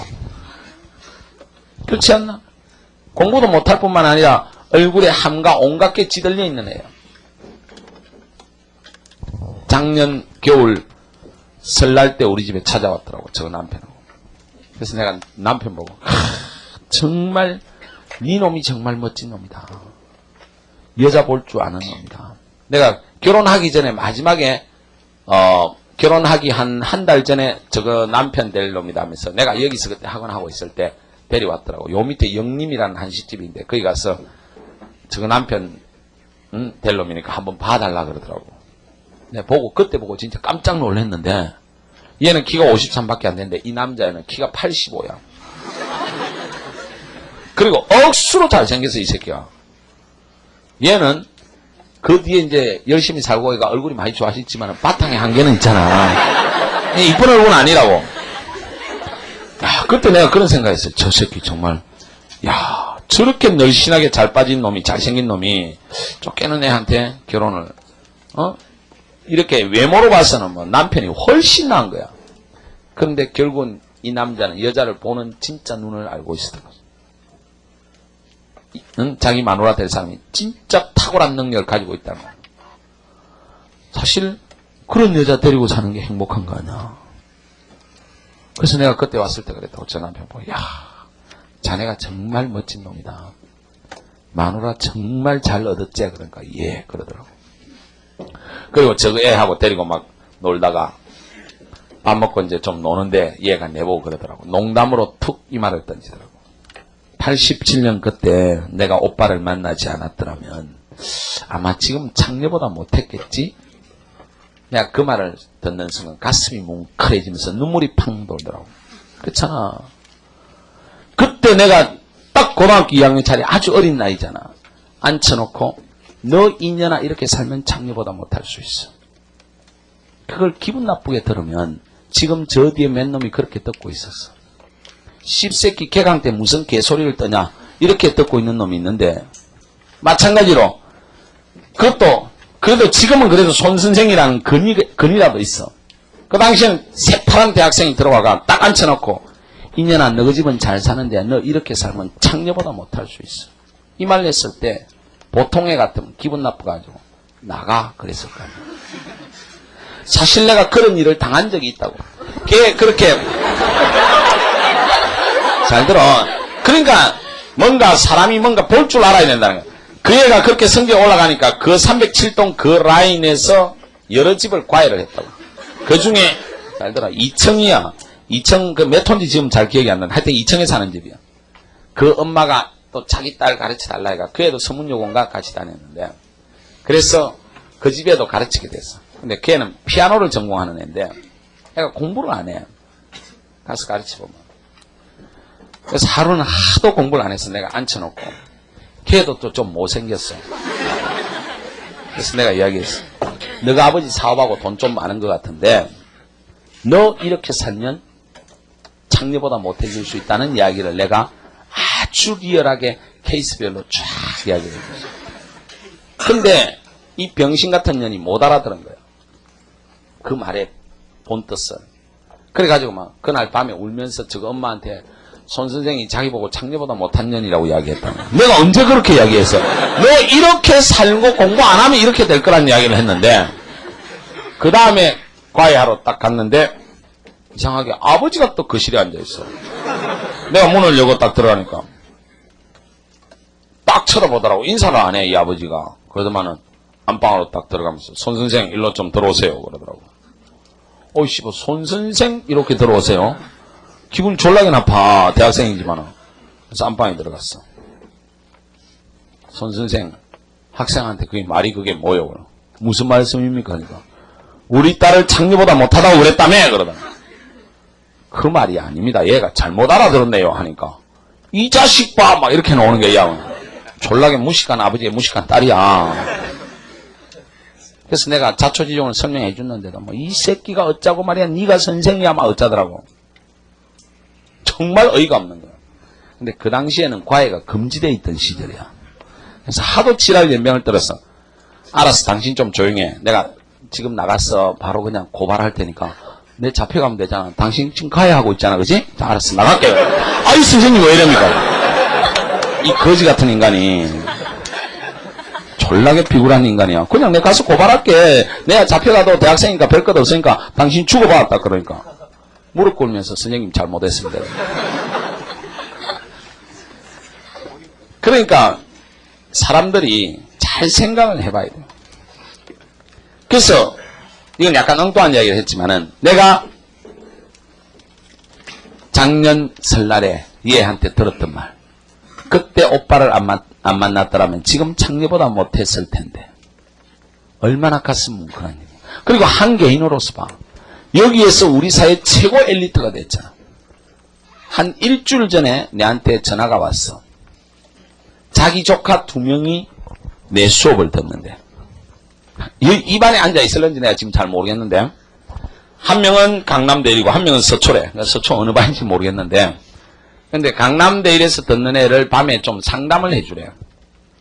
그렇지 않나? 공부도 못할 뿐만 아니라 얼굴에 함과 온갖 게 찌들려 있는 애야. 작년 겨울 설날 때 우리 집에 찾아왔더라고, 저 남편하고. 그래서 내가 남편 보고 정말 네 놈이 정말 멋진 놈이다. 여자 볼 줄 아는 놈이다. 내가 결혼하기 전에 마지막에 결혼하기 한 달 전에 저거 남편 될 놈이다 하면서 내가 여기서 그때 학원하고 있을 때 데려왔더라고. 요 밑에 영림이라는 한식집인데 거기 가서 저거 남편 될 놈이니까 한번 봐달라 그러더라고. 내가 보고 그때 보고 진짜 깜짝 놀랐는데 얘는 키가 53밖에 안 되는데 이 남자는 키가 85야. 그리고 억수로 잘생겼어 이 새끼야. 얘는 그 뒤에 이제 열심히 살고 얘가 얼굴이 많이 좋아졌지만 바탕에 한계는 있잖아. 이쁜 얼굴은 아니라고. 야, 그때 내가 그런 생각했어요. 저 새끼 정말 야 저렇게 널씬하게 잘 빠진 놈이 잘생긴 놈이 쫓기는 애한테 결혼을 이렇게 외모로 봐서는 뭐 남편이 훨씬 나은 거야. 그런데 결국은 이 남자는 여자를 보는 진짜 눈을 알고 있었던 자기 마누라 될 사람이 진짜 탁월한 능력을 가지고 있다는 거야. 사실 그런 여자 데리고 사는 게 행복한 거 아니야. 그래서 내가 그때 왔을 때 그랬다고. 저 남편 보고 야 자네가 정말 멋진 놈이다. 마누라 정말 잘 얻었지? 그러니까 예 그러더라고. 그리고 저거 애하고 데리고 막 놀다가 밥 먹고 이제 좀 노는데 얘가 내보고 그러더라고. 농담으로 툭 이 말을 던지더라고. 87년 그때 내가 오빠를 만나지 않았더라면 아마 지금 창녀보다 못했겠지? 내가 그 말을 듣는 순간 가슴이 뭉클해지면서 눈물이 팡 돌더라고. 그렇잖아. 그때 내가 딱 고등학교 2학년짜리 아주 어린 나이잖아. 앉혀놓고 너 이년아 이렇게 살면 창녀보다 못할 수 있어. 그걸 기분 나쁘게 들으면 지금 저 뒤에 맨 놈이 그렇게 듣고 있었어. 씹새끼 개강 때 무슨 개소리를 떠냐 이렇게 듣고 있는 놈이 있는데 마찬가지로 그것도 그래도 지금은 그래도 손선생이라는 근이라도 있어. 그 당시에는 새파란 대학생이 들어와가 딱 앉혀놓고 이년아 너 그 집은 잘 사는데 너 이렇게 살면 창녀보다 못할 수 있어. 이 말 했을 때 보통 애 같으면 기분 나빠가지고 나가 그랬을 거야. 사실 내가 그런 일을 당한 적이 있다고. 걔 그렇게 잘 들어. 그러니까 뭔가 사람이 뭔가 볼 줄 알아야 된다는 거야. 그 애가 그렇게 성적 올라가니까 그 307동 그 라인에서 여러 집을 과외를 했다고. 그 중에 잘 들어 2층이야. 2층 그 몇 톤지 지금 잘 기억이 안 나는데 하여튼 2층에 사는 집이야. 그 엄마가 또 자기 딸 가르쳐 달라 해가 그 애도 서문여고인가 같이 다녔는데 그래서 그 집에도 가르치게 됐어. 근데 걔는 피아노를 전공하는 애인데 애가 공부를 안 해. 가서 가르쳐보면. 그래서 하루는 하도 공부를 안 해서 내가 앉혀놓고 걔도 또 좀 못생겼어. 그래서 내가 이야기했어. 너가 아버지 사업하고 돈 좀 많은 것 같은데 너 이렇게 살면 창녀보다 못해질 수 있다는 이야기를 내가 아주 리얼하게 케이스별로 쫙 이야기를 했어. 근데 이 병신 같은 년이 못 알아들은 거야. 그 말의 본뜻을. 그래가지고 막 그날 밤에 울면서 저거 엄마한테 손 선생이 자기 보고 창녀보다 못한 년이라고 이야기했다. 내가 언제 그렇게 이야기했어? 너 이렇게 살고 공부 안 하면 이렇게 될 거란 이야기를 했는데, 그 다음에 과외하러 딱 갔는데 이상하게 아버지가 또 거실에 앉아있어. 내가 문을 열고 딱 들어가니까 딱 쳐다보더라고. 인사를 안 해, 이 아버지가. 그러더만은 안방으로 딱 들어가면서 손 선생 일로 좀 들어오세요 그러더라고. 어이씨, 뭐 손 선생 이렇게 들어오세요? 기분이 졸라게 나빠, 대학생이지만은. 그래서 안방에 들어갔어. 손 선생, 학생한테 그게 말이 그게 뭐예요? 무슨 말씀입니까? 그러니까 우리 딸을 창녀보다 못하다고 그랬다며? 그러다. 그 말이 아닙니다. 얘가 잘못 알아들었네요. 하니까 이 자식 봐! 막 이렇게 나오는 거야. 졸라게 무식한 아버지의 무식한 딸이야. 그래서 내가 자초지종을 설명해 줬는데도 뭐 이 새끼가 어쩌고 말이야, 네가 선생이야 막 어쩌더라고. 정말 어이가 없는 거야. 근데 그 당시에는 과외가 금지되어 있던 시절이야. 그래서 하도 지랄 연명을 떨었어. 알았어, 당신 좀 조용해. 내가 지금 나갔어. 바로 그냥 고발할 테니까 내 잡혀가면 되잖아. 당신 지금 과외하고 있잖아, 그지? 자, 알았어, 나갈게요. 아이 선생님 왜 이럽니까? 이 거지 같은 인간이 졸라게 비굴한 인간이야. 그냥 내가 가서 고발할게. 내가 잡혀가도 대학생이니까 별 것 없으니까 당신 죽어봤다. 그러니까 무릎 꿇으면서 선생님 잘못했습니다. 그러니까 사람들이 잘 생각을 해봐야 돼요. 그래서 이건 약간 엉뚱한 이야기를 했지만은 내가 작년 설날에 얘한테 들었던 말, 그때 오빠를 안 만났더라면 지금 창녀보다 못했을 텐데 얼마나 가슴 뭉클한 일이야. 그리고 한 개인으로서 봐, 여기에서 우리 사회 최고 엘리트가 됐잖아. 한 일주일 전에 내한테 전화가 왔어. 자기 조카 2명이 내 수업을 듣는데, 입안에 앉아 있을런지 내가 지금 잘 모르겠는데, 한 명은 강남대일이고 한 명은 서초래. 서초 어느 반인지 모르겠는데, 근데 강남대일에서 듣는 애를 밤에 좀 상담을 해주래.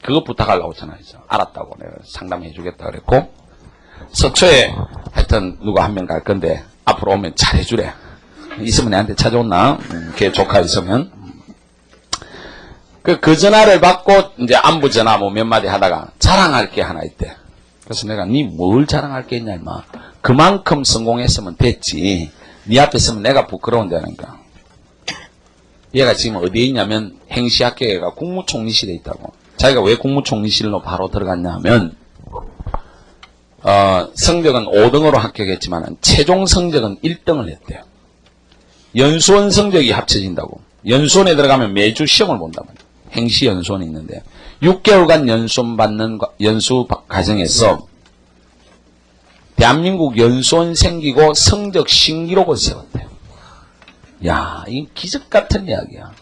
그거 부탁하려고 전화했어. 알았다고 내가 상담해 주겠다 그랬고, 서초에 하여튼 누가 한 명 갈 건데 앞으로 오면 잘해주래. 있으면 내한테 찾아온나? 걔 조카 있으면. 그 전화를 받고 이제 안부 전화 뭐 몇 마디 하다가 자랑할 게 하나 있대. 그래서 내가 니 뭘 자랑할 게 있냐 임마. 그만큼 성공했으면 됐지. 니 앞에 있으면 내가 부끄러운다니까. 얘가 지금 어디에 있냐면 행시학교가 국무총리실에 있다고. 자기가 왜 국무총리실로 바로 들어갔냐 하면 성적은 5등으로 합격했지만 최종 성적은 1등을 했대요. 연수원 성적이 합쳐진다고. 연수원에 들어가면 매주 시험을 본다고. 행시연수원이 있는데 6개월간 연수원 받는 연수 과정에서 대한민국 연수원 생기고 성적 신기록을 세웠대요. 야, 이 기적 같은 이야기야.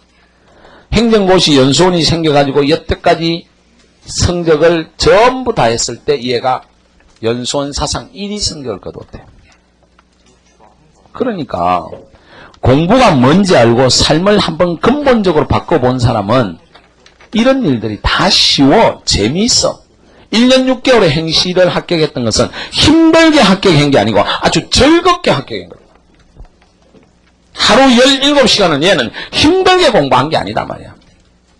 행정고시 연수원이 생겨가지고 여태까지 성적을 전부 다 했을 때 얘가 연수원 사상 1위 성적을 거뒀대. 그러니까 공부가 뭔지 알고 삶을 한번 근본적으로 바꿔본 사람은 이런 일들이 다 쉬워, 재미있어. 1년 6개월의 행시를 합격했던 것은 힘들게 합격한 게 아니고 아주 즐겁게 합격한 거야. 하루 17시간은 얘는 힘들게 공부한 게 아니다 말이야.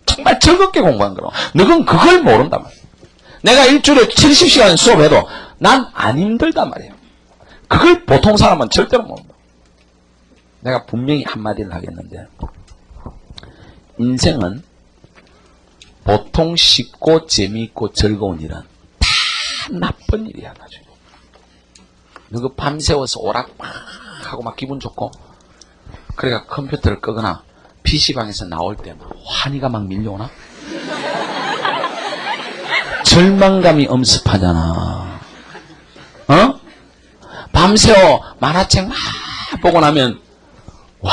정말 즐겁게 공부한 거로. 너는 그걸 모른단 말이야. 내가 일주일에 70시간 수업해도 난 안 힘들단 말이야. 그걸 보통 사람은 절대로 모른다. 내가 분명히 한마디를 하겠는데, 인생은 보통 쉽고 재미있고 즐거운 일은 다 나쁜 일이야 나중에. 너그 밤새워서 오락 막 하고 막 기분 좋고, 그러니까 컴퓨터를 끄거나 PC방에서 나올 때 막 환희가 막 밀려오나? 절망감이 엄습하잖아. 어? 밤새워 만화책 막 보고 나면 와,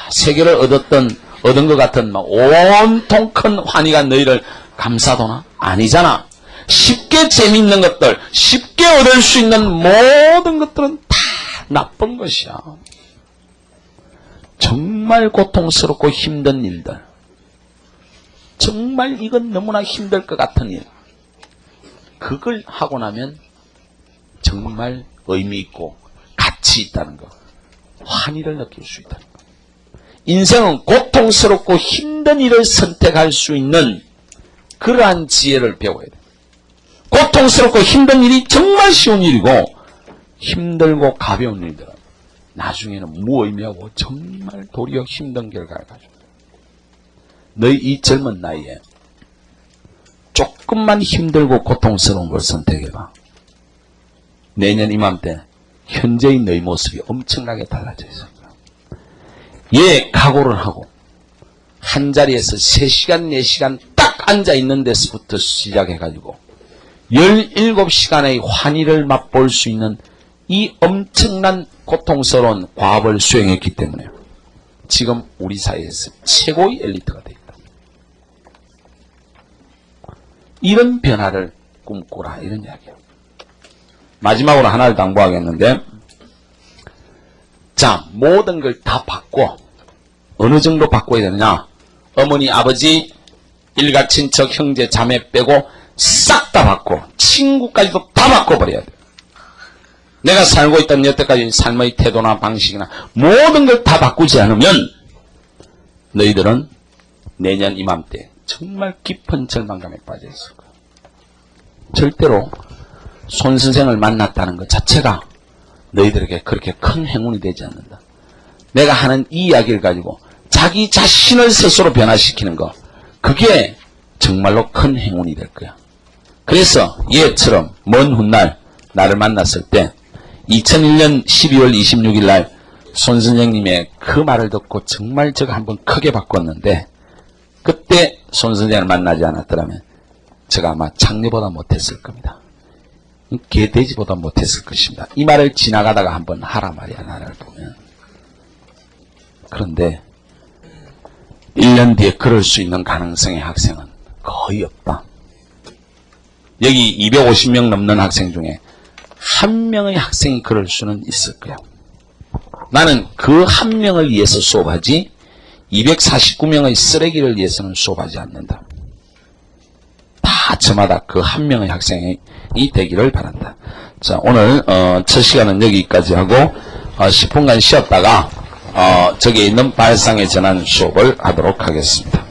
세계를 얻은 것 같은 막 온통 큰 환희가 너희를 감싸도나? 아니잖아. 쉽게 재미있는 것들, 쉽게 얻을 수 있는 모든 것들은 다 나쁜 것이야. 정말 고통스럽고 힘든 일들, 정말 이건 너무나 힘들 것 같은 일, 그걸 하고 나면 정말 의미 있고 가치 있다는 거, 환희를 느낄 수 있다는 거. 인생은 고통스럽고 힘든 일을 선택할 수 있는 그러한 지혜를 배워야 돼. 고통스럽고 힘든 일이 정말 쉬운 일이고 힘들고 가벼운 일들은 나중에는 무의미하고 정말 도리어 힘든 결과를 가져요. 너희 이 젊은 나이에 조금만 힘들고 고통스러운 걸 선택해봐. 내년 이맘때 현재의 너희 모습이 엄청나게 달라져 있어요. 예, 각오를 하고 한 자리에서 3시간, 4시간 딱 앉아있는 데서부터 시작해가지고 17시간의 환희를 맛볼 수 있는 이 엄청난 고통스러운 과업을 수행했기 때문에 지금 우리 사회에서 최고의 엘리트가 되어 있다. 이런 변화를 꿈꾸라, 이런 이야기예요. 마지막으로 하나를 당부하겠는데, 자, 모든 걸 다 바꿔. 어느 정도 바꿔야 되느냐? 어머니, 아버지, 일가, 친척, 형제, 자매 빼고 싹 다 바꿔. 친구까지도 다 바꿔버려야 돼. 내가 살고 있던 여태까지 삶의 태도나 방식이나 모든 걸 다 바꾸지 않으면 너희들은 내년 이맘때 정말 깊은 절망감에 빠져 있을 거야. 절대로 손 선생을 만났다는 것 자체가 너희들에게 그렇게 큰 행운이 되지 않는다. 내가 하는 이 이야기를 가지고 자기 자신을 스스로 변화시키는 거, 그게 정말로 큰 행운이 될 거야. 그래서 얘처럼 먼 훗날 나를 만났을 때 2001년 12월 26일 날 손 선생님의 그 말을 듣고 정말 제가 한번 크게 바꿨는데, 그때 손 선생을 만나지 않았더라면 제가 아마 장녀보다 못했을 겁니다. 개돼지보다 못했을 것입니다. 이 말을 지나가다가 한번 하라 말이야, 나를 보면. 그런데 1년 뒤에 그럴 수 있는 가능성의 학생은 거의 없다. 여기 250명 넘는 학생 중에 한 명의 학생이 그럴 수는 있을 거야. 나는 그 한 명을 위해서 수업하지 249명의 쓰레기를 위해서는 수업하지 않는다. 다 저마다 그 한 명의 학생이 되기를 바란다. 자, 오늘 첫 시간은 여기까지 하고 10분간 쉬었다가 저기 있는 발상의 전환 수업을 하도록 하겠습니다.